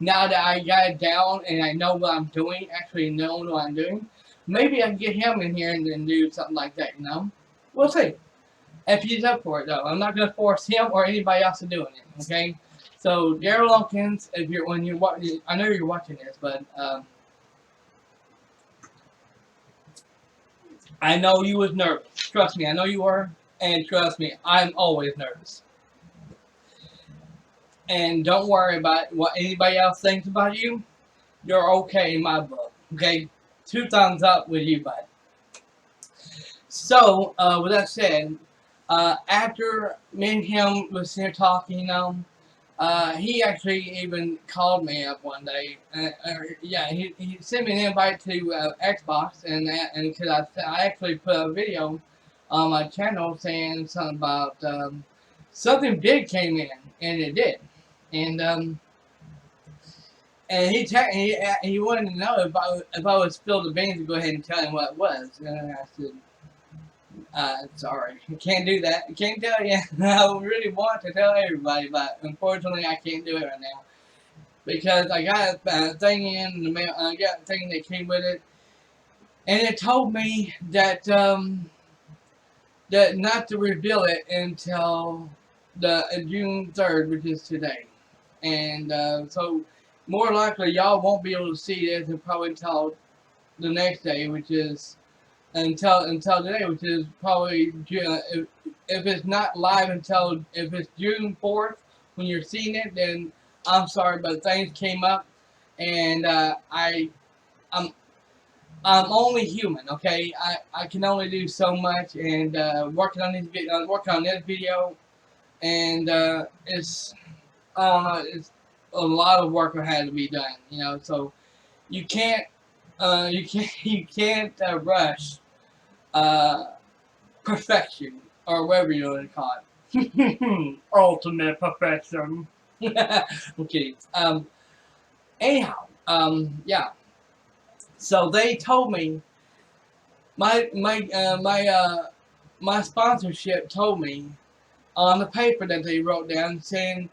Now that I got it down and I know what I'm doing, actually know what I'm doing, maybe I can get him in here and then do something like that. You know, we'll see if he's up for it. Though I'm not gonna force him or anybody else to doing it. Okay. So Daryl Lumpkins, I know you're watching this, but I know you was nervous. Trust me, I know you were, and trust me, I'm always nervous. And don't worry about what anybody else thinks about you. You're okay in my book. Okay, 2 thumbs up with you, bud. So with that said, after me and him was here talking, you know. He actually even called me up one day. Yeah, he sent me an invite to Xbox, and because I actually put a video on my channel saying something about something big came in, and it did, and he wanted to know if I would spill the beans and go ahead and tell him what it was, and I said, sorry, I can't do that. I can't tell you. I really want to tell everybody, but unfortunately I can't do it right now. Because I got a thing in the mail, I got a thing that came with it, and it told me that that not to reveal it until the June 3rd, which is today. And so more likely y'all won't be able to see this probably until the next day, which is until today, which is probably if it's not live until if it's June 4th when you're seeing it, then I'm sorry, but things came up, and I'm only human, okay? I can only do so much, and working on this video, and it's it's a lot of work that had to be done, you know. So you can't rush perfection, or whatever you want to call it. Ultimate perfection. Okay. Anyhow, yeah. So they told me my sponsorship told me on the paper that they wrote down saying,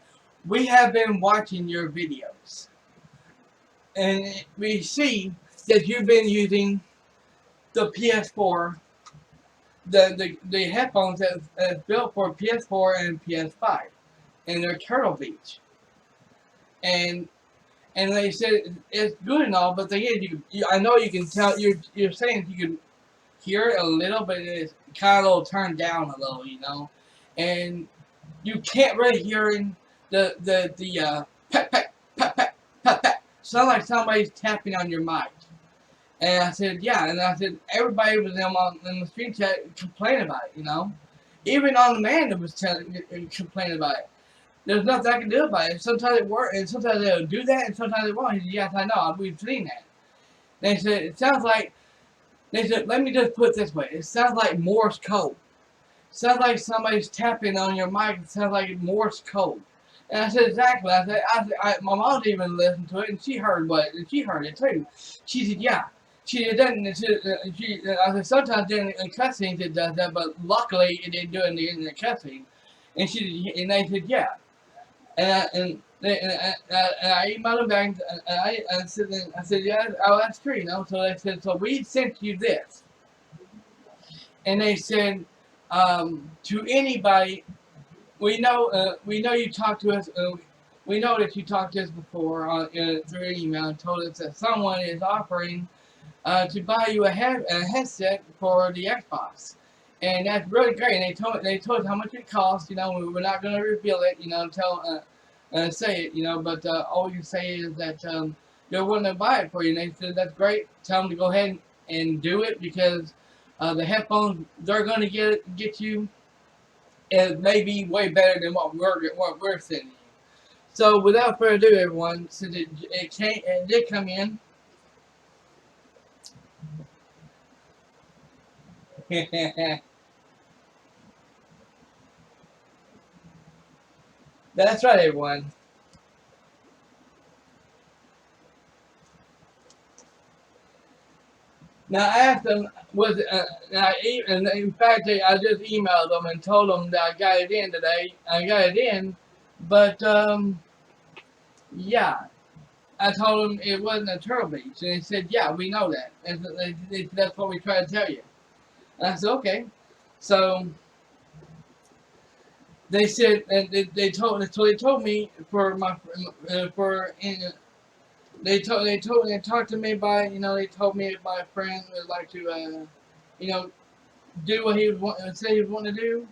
"We have been watching your videos, and we see that you've been using the PS4, the headphones that's built for PS4 and PS5, and they're Turtle Beach." And they said it's good and all, but the thing is, I know you can tell. You're saying you can hear it a little, but it's kind of a little turned down a little, you know, and you can't really hear the pat pat pat pat pat pat. Sound like somebody's tapping on your mic. And I said, yeah, and I said everybody was in the stream chat complaining about it, you know, even on the man that was complaining about it. There's nothing I can do about it. Sometimes it works, and sometimes they'll do that, and sometimes it won't. He said, yes, I know. We've seen that. They said, it sounds like, they said, let me just put it this way. It sounds like Morse code. It sounds like somebody's tapping on your mic. It sounds like Morse code. And I said, exactly. My mom didn't even listen to it, and she heard it too. She said, yeah. She doesn't. I said, sometimes in cutscenes it does that, but luckily it didn't do it in the cutscene. And they said, yeah. And I emailed them back, and I said, yeah, oh, that's true, you know. So they said, so we sent you this. And they said, to anybody, we know you talked to us, we know that you talked to us before through email and told us that someone is offering to buy you a headset for the Xbox. And that's really great. And they told us how much it cost. You know, we're not going to reveal it. You know, say it. You know, but all we can say is that they're willing to buy it for you. And they said that's great. Tell them to go ahead and do it because the headphones they're going to get you. It may be way better than what we're sending you. So without further ado, everyone, since it did come in. That's right, everyone. Now I asked them, and in fact, I just emailed them and told them that I got it in today. I got it in, but yeah, I told them it wasn't a Turtle Beach, and they said, yeah, we know that. And that's what we try to tell you. And I said, okay. So they said, and they told me they talked to me by, you know, they told me my friend would like to, you know, do what he would say he would want to do,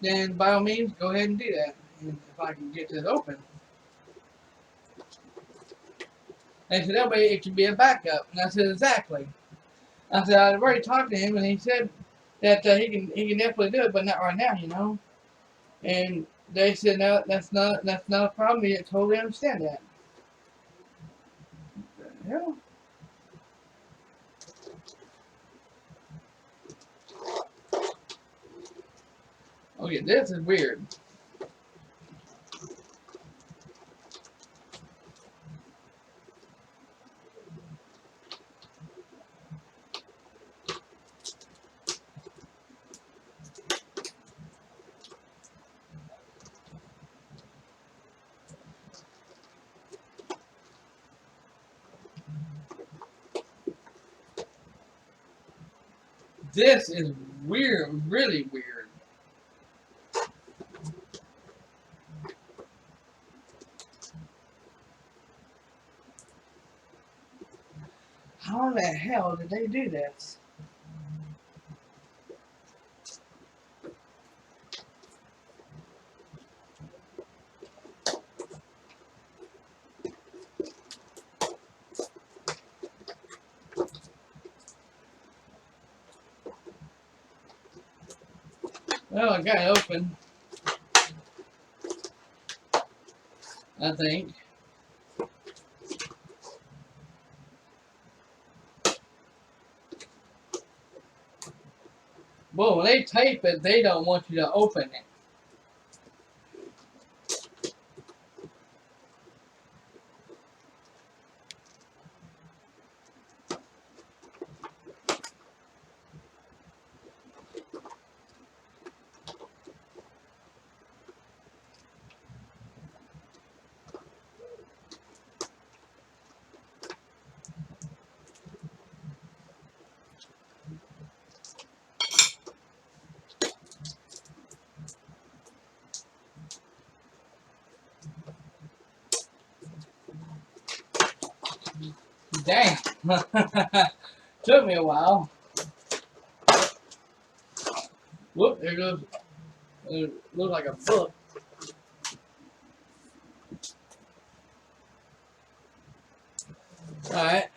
then by all means, go ahead and do that. And if I can get this open. And so that way it can be a backup. And I said, exactly. I said, I've already talked to him, and he said that he can definitely do it, but not right now, you know. And they said, no, that's not a problem. We totally understand that. Yeah. Okay, this is weird. This is weird, really weird. How the hell did they do this? Well, I got it open, I think. Well, when they tape it, they don't want you to open it. Dang. Took me a while. Whoop, there goes. It looks like a book. Alright,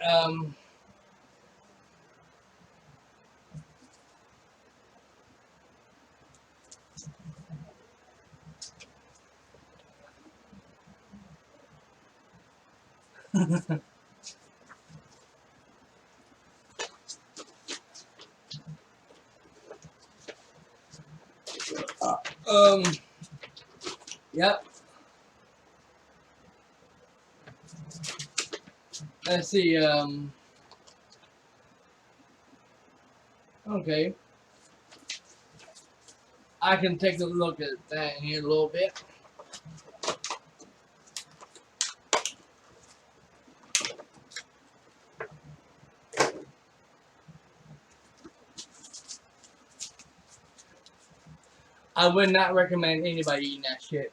yep. Let's see, okay. I can take a look at that here a little bit. I would not recommend anybody eating that shit.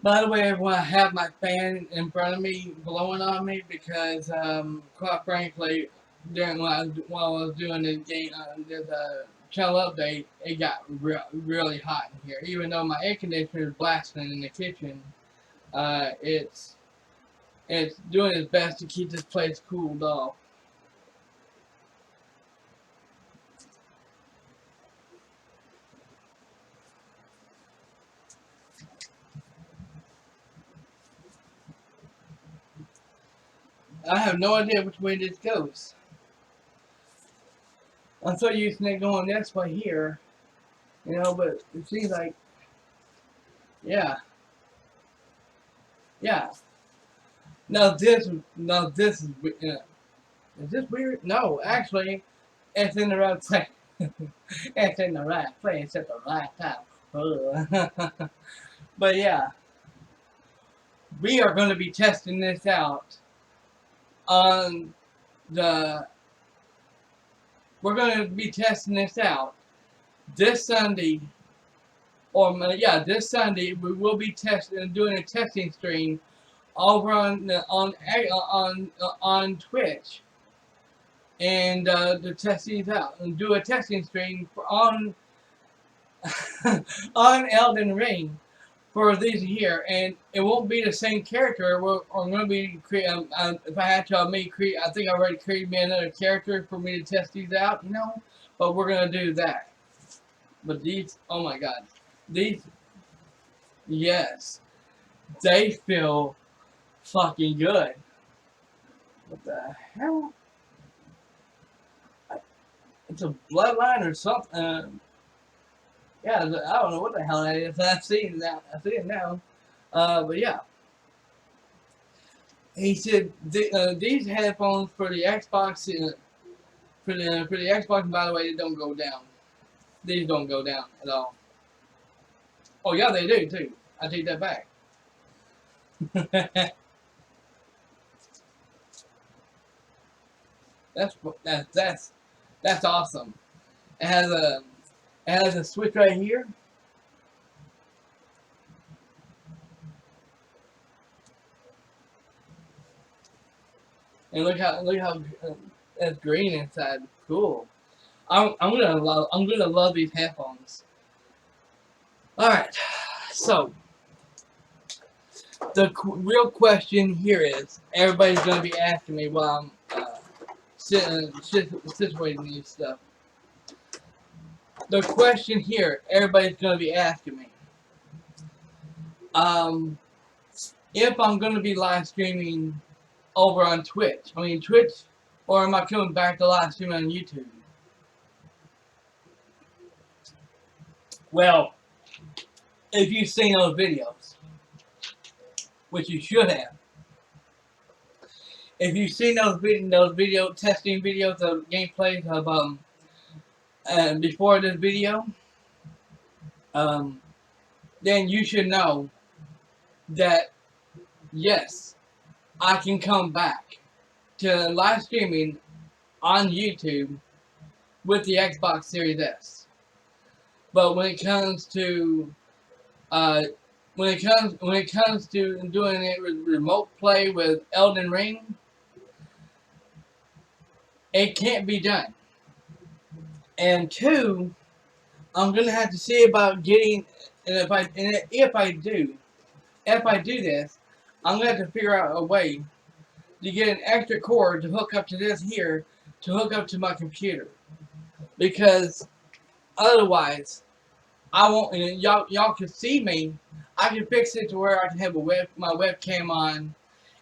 By the way, everyone, I have my fan in front of me blowing on me because, quite frankly, during while I was doing this game, this channel update, it got really hot in here. Even though my air conditioner is blasting in the kitchen, it's doing its best to keep this place cooled off. I have no idea which way this goes. I'm so used to it going this way here, you know, but it seems like, yeah. Now this is this weird? No, actually, it's in the right place. It's in the right place at the right time. But yeah, we are going to be testing this out on the. We're going to be testing this out this Sunday, or yeah, this Sunday we will be doing a testing stream over on Twitch, and to test these out and do a testing stream on on Elden Ring for these here, and it won't be the same character. I'm going to be creating. If I had to, I may create. I think I already created me another character for me to test these out. You know, but we're going to do that. But these, oh my God, these, yes, they feel fucking good. What the hell? It's a bloodline or something. Yeah, I don't know what the hell that is. I see it now. But yeah. He said these headphones for the Xbox, for the Xbox. By the way, they don't go down. These don't go down at all. Oh yeah, they do too. I take that back. That's awesome. It has a switch right here. And look how that's green inside. Cool. I'm gonna love these headphones. All right. So the real question here is, everybody's gonna be asking me while I'm situating these stuff. The question here, everybody's gonna be asking me, if I'm gonna be live streaming over on Twitch. I mean Twitch, or am I coming back to live streaming on YouTube? Well, if you've seen those videos, which you should have, if you've seen those video testing videos of gameplays of before this video, then you should know that yes, I can come back to live streaming on YouTube with the Xbox Series S. But when it comes to when it comes to doing it with remote play with Elden Ring, it can't be done. And two, I'm gonna have to see about getting, and if I do this, I'm gonna have to figure out a way to get an extra cord to hook up to this here, to hook up to my computer, because otherwise I won't. And y'all can see me. I can fix it to where I can have my webcam on,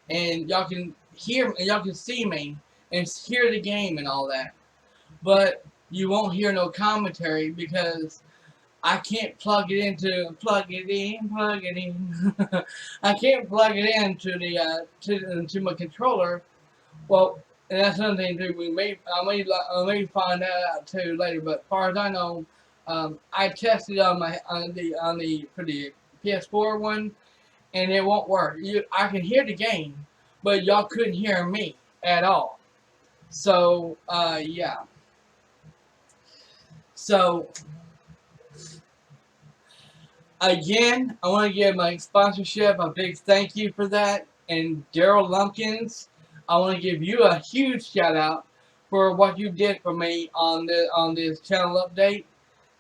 and y'all can hear, and y'all can see me and hear the game and all that. But you won't hear no commentary because I can't plug it in. I can't plug it into the to my controller. Well, and that's another thing too. I may find that out too later. But as far as I know, I tested on the for the PS4 one, and it won't work. I can hear the game, but y'all couldn't hear me at all. So yeah. So again, I want to give my sponsorship a big thank you for that, and Daryl Lumpkins, I want to give you a huge shout out for what you did for me on this channel update,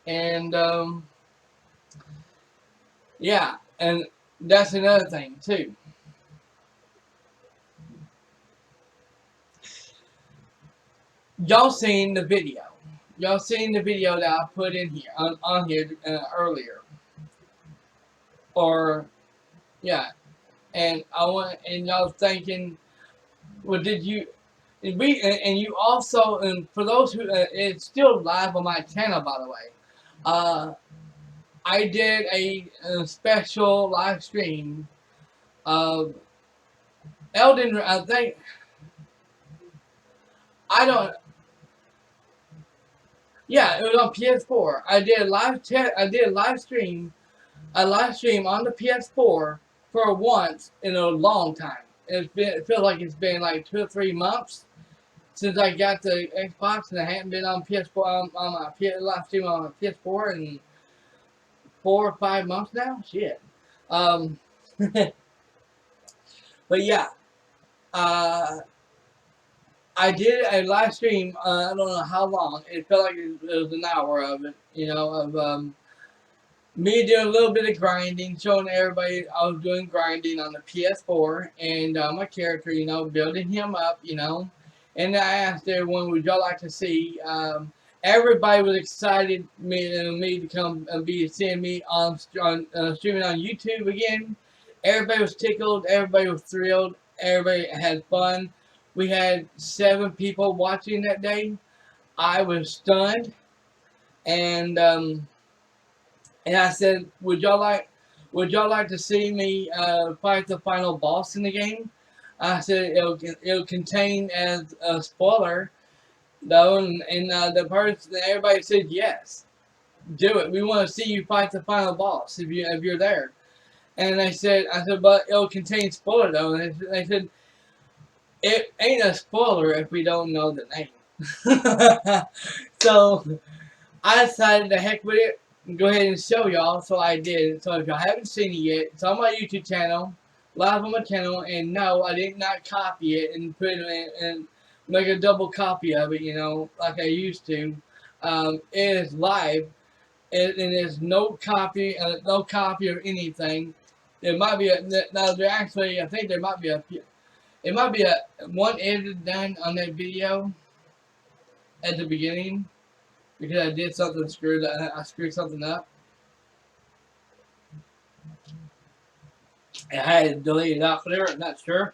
and yeah, and that's another thing too. Y'all seen the video. Y'all seen the video that I put in here on here earlier, or yeah, and y'all thinking, well, did you? And you also, and for those who, it's still live on my channel, by the way. I did a special live stream of Elden. I think I don't. Yeah, it was on PS4. I did a live stream on the PS4 for once in a long time. It feels like it's been like 2 or 3 months since I got the Xbox, and I hadn't been on PS4 on my live stream on my PS4 in 4 or 5 months now. Shit. But yeah, I did a live stream. I don't know how long. It felt like it was an hour of it. You know, of me doing a little bit of grinding, showing everybody I was doing grinding on the PS4, and my character, you know, building him up, you know. And I asked everyone, would y'all like to see? Everybody was excited me to come and be seeing me on streaming on YouTube again. Everybody was tickled. Everybody was thrilled. Everybody had fun. We had 7 people watching that day. I was stunned, and I said, would y'all like to see me fight the final boss in the game? I said it'll contain as a spoiler, though, and the person, everybody said yes, do it. We want to see you fight the final boss if you're there. And I said, but it'll contain spoiler though. And they said, it ain't a spoiler if we don't know the name. So I decided to heck with it and go ahead and show y'all. So I did. So if y'all haven't seen it yet, it's on my YouTube channel, live on my channel. And no, I did not copy it and put it in and make a double copy of it, you know, like I used to. It is live. And there's no copy of anything. There might be I think there might be it might be one edit done on that video at the beginning because I did something screwed. I screwed something up. And I had to delete it out for there. I'm not sure.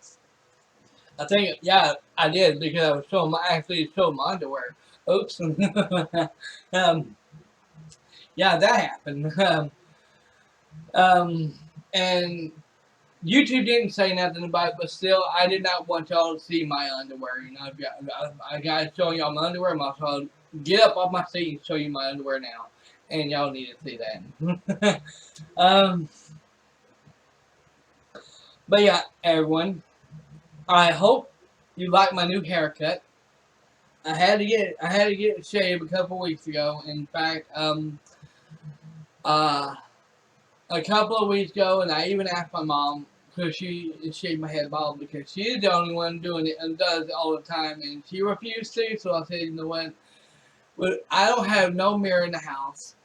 I think, yeah, I did because I was showing actually showing my underwear. Oops. Yeah, that happened. And YouTube didn't say nothing about it, but still, I did not want y'all to see my underwear. You know, I got showing y'all my underwear. I'm also get up off my seat and show you my underwear now, and y'all need to see that. But yeah, everyone, I hope you like my new haircut. I had to get it shaved a couple weeks ago. In fact, a couple of weeks ago, and I even asked my mom because she shaved my head bald because she's the only one doing it and does it all the time, and she refused to. So I said, you know what? Well, I don't have no mirror in the house.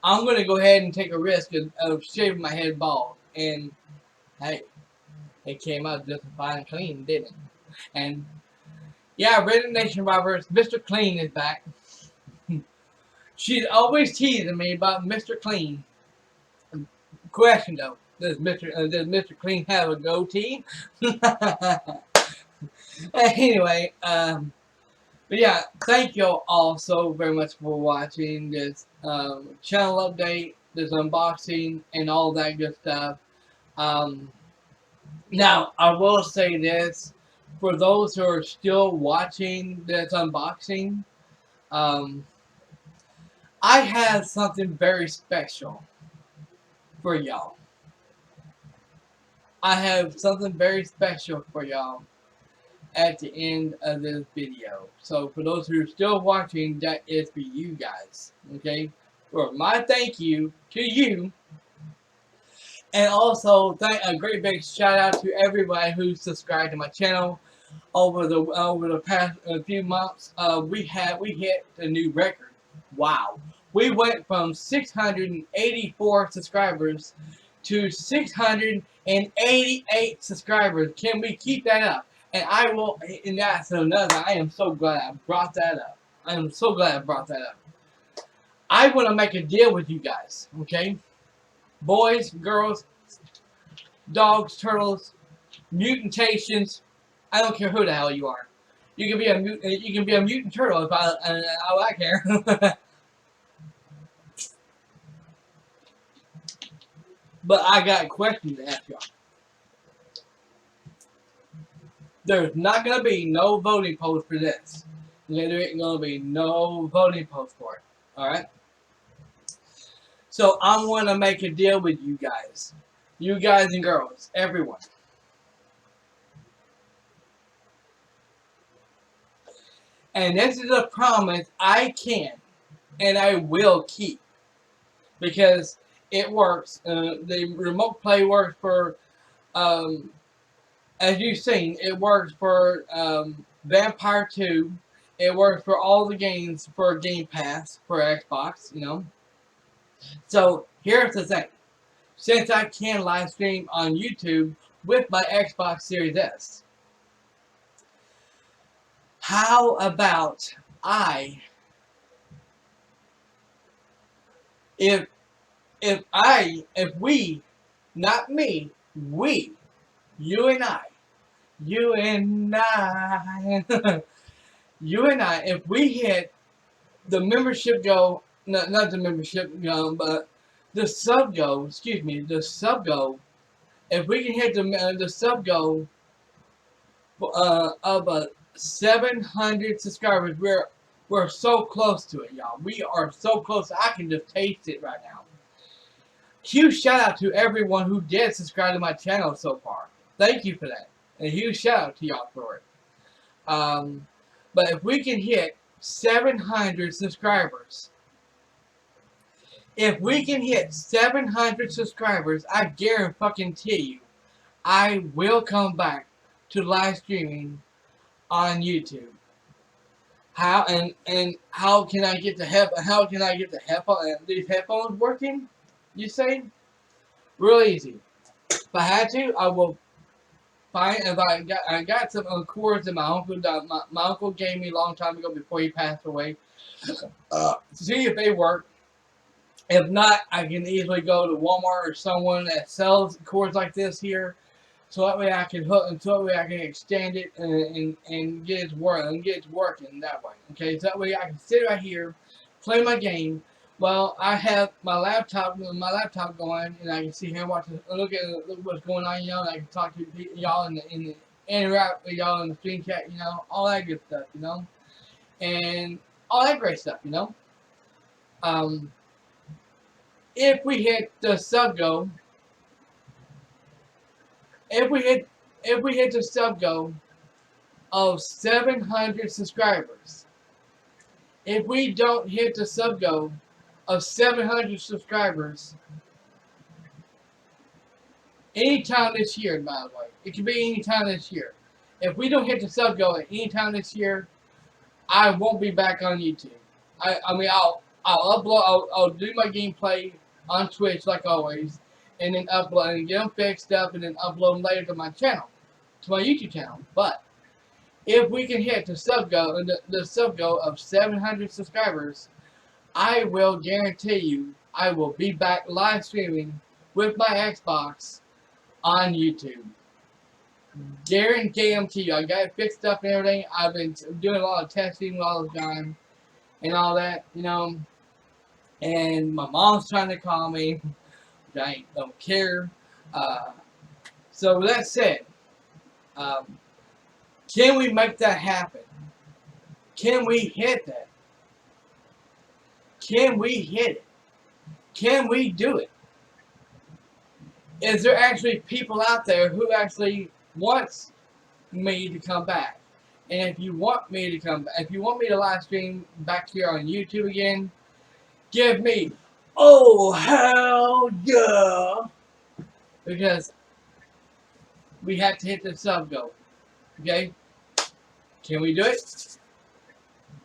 I'm gonna go ahead and take a risk of shaving my head bald, and hey, it came out just fine and clean, didn't it? And yeah, Red Nation Roberts, Mr. Clean is back. She's always teasing me about Mr. Clean. Question though, does Mr. Clean have a goatee? Anyway, but yeah, thank you all so very much for watching this channel update, this unboxing, and all that good stuff. Now, I will say this, for those who are still watching this unboxing, I have something very special for y'all. I have something very special for y'all at the end of this video. So for those who are still watching, that is for you guys. Okay? For my thank you to you. And also a great big shout out to everybody who subscribed to my channel over the past few months. We hit a new record. Wow. We went from 684 subscribers to 688 subscribers. Can we keep that up? And I will, and that's another, I am so glad I brought that up. I am so glad I brought that up. I want to make a deal with you guys, okay? Boys, girls, dogs, turtles, mutations, I don't care who the hell you are. You can be a mutant turtle if I care. But I got a question to ask y'all. There's not going to be no voting post for this. There ain't going to be no voting post for it. Alright? So I'm going to make a deal with you guys. You guys and girls. Everyone. And this is a promise I can and I will keep. Because it works. The remote play works for, as you've seen, it works for Vampire 2. It works for all the games for Game Pass for Xbox, you know. So here's the thing. Since I can live stream on YouTube with my Xbox Series S, how about if we, not me, we, you and I, if we hit the membership goal, not the membership goal, but the sub goal, excuse me, the sub goal, if we can hit the sub goal of 700 subscribers, we're so close to it, y'all. We are so close. I can just taste it right now. Huge shout out to everyone who did subscribe to my channel so far. Thank you for that. A huge shout out to y'all for it. But if we can hit 700 subscribers, if we can hit 700 subscribers, I guarantee you, I will come back to live streaming on YouTube. How and how can I get the these headphones working? You say? Real easy. If I had to, I will find. If I got some cords that my uncle gave me a long time ago before he passed away. See if they work. If not, I can easily go to Walmart or someone that sells cords like this here, so that way I can hook, and so that way I can extend it and get it working that way. Okay, so that way I can sit right here, play my game. Well, I have my laptop going, and I can see here, look what's going on, you know, and I can talk to y'all and interact with y'all in the stream chat, you know, all that good stuff, you know, and all that great stuff, you know. If we hit the sub goal, if we hit the sub goal of 700 subscribers, if we don't hit the sub goal of 700 subscribers anytime this year, by the way, it can be anytime this year. If we don't hit the sub goal at any time this year, I won't be back on YouTube. I mean, I'll upload, I'll do my gameplay on Twitch like always, and then upload and get them fixed up, and then upload them later to my channel, to my YouTube channel. But if we can hit the sub goal, the sub goal of 700 subscribers, I will guarantee you, I will be back live streaming with my Xbox on YouTube. Guarantee you, I got it fixed up and everything. I've been doing a lot of testing all the time and all that, you know. And my mom's trying to call me, which I don't care. So with that said, can we make that happen? Can we hit that? Can we hit it? Can we do it? Is there actually people out there who actually wants me to come back? And if you want me to come back, if you want me to live stream back here on YouTube again, give me, oh hell yeah, because we have to hit the sub goal. Okay? Can we do it?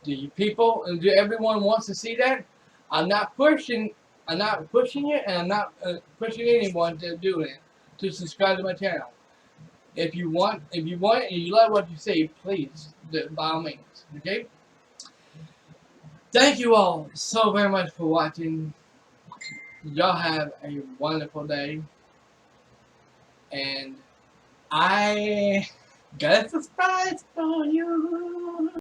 Do you people and do everyone wants to see that? I'm not pushing it, and I'm not pushing anyone to do it, to subscribe to my channel. If you want it and you like what you see, please do it by all means. Okay? Thank you all so very much for watching. Y'all have a wonderful day. And I got a surprise for you.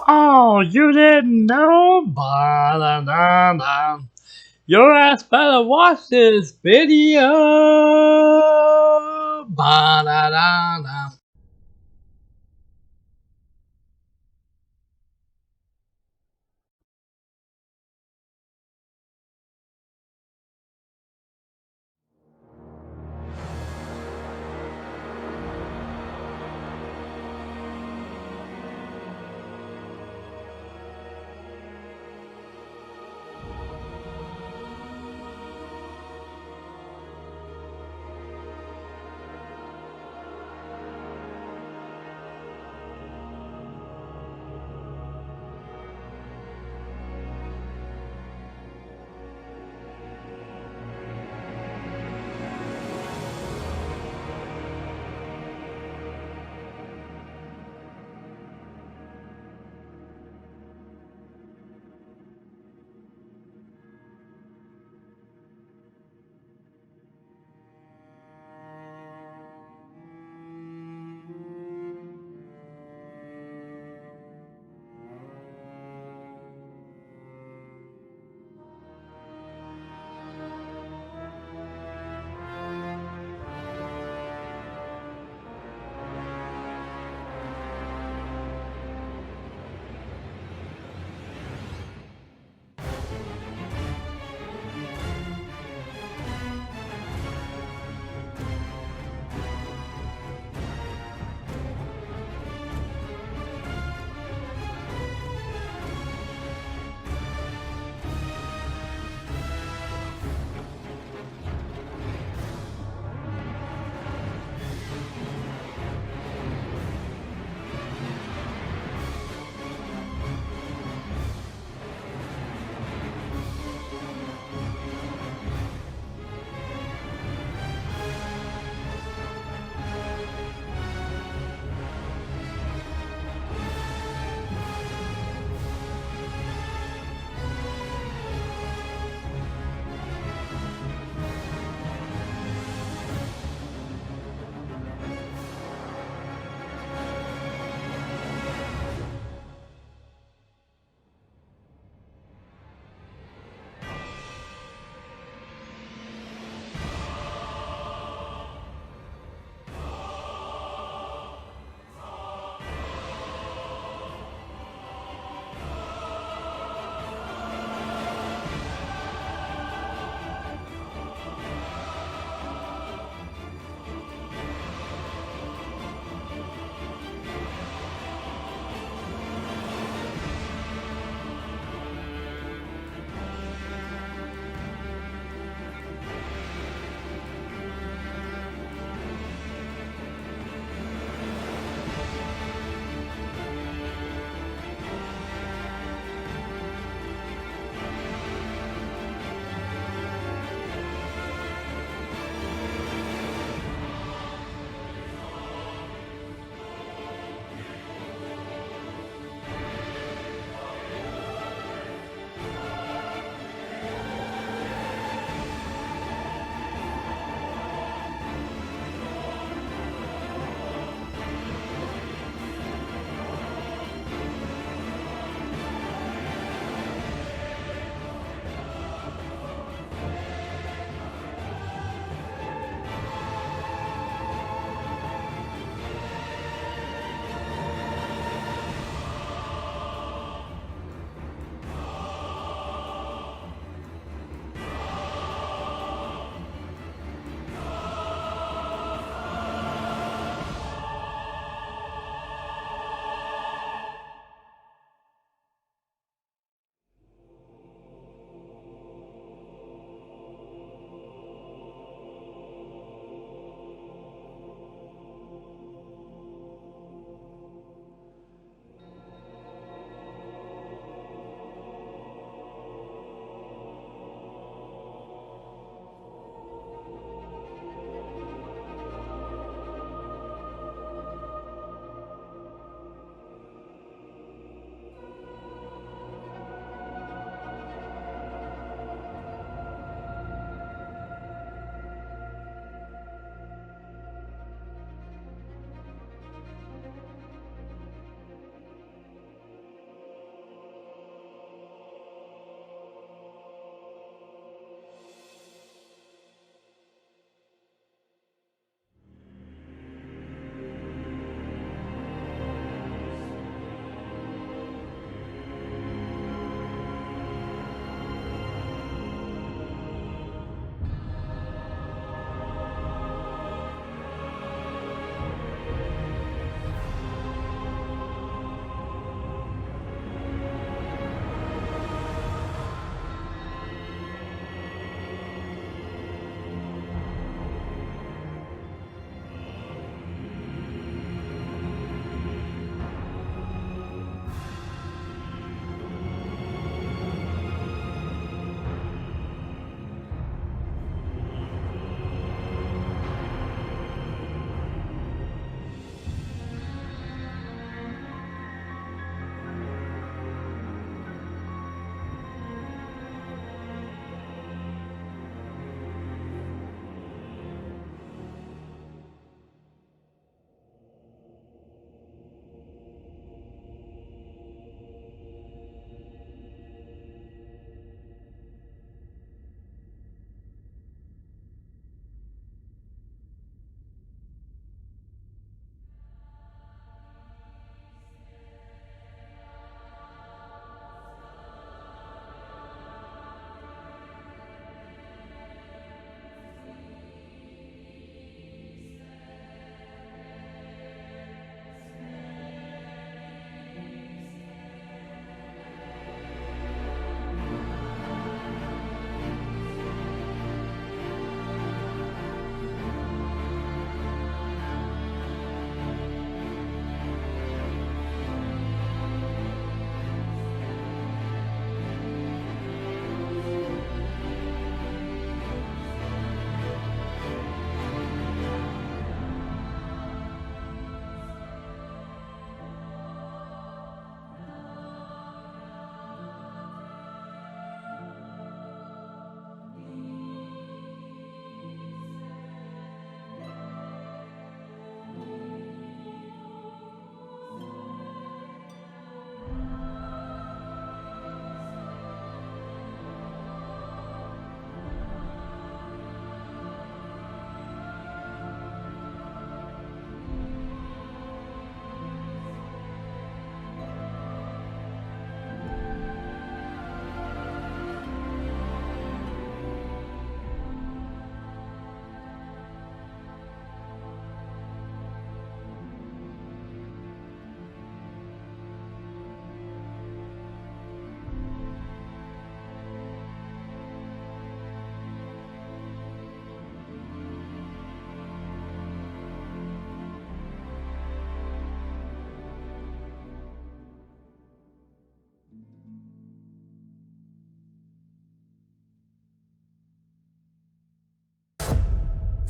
Oh, you didn't know? Ba-da-da-da. Your ass better watch this video. Ba-da-da-da.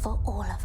for all of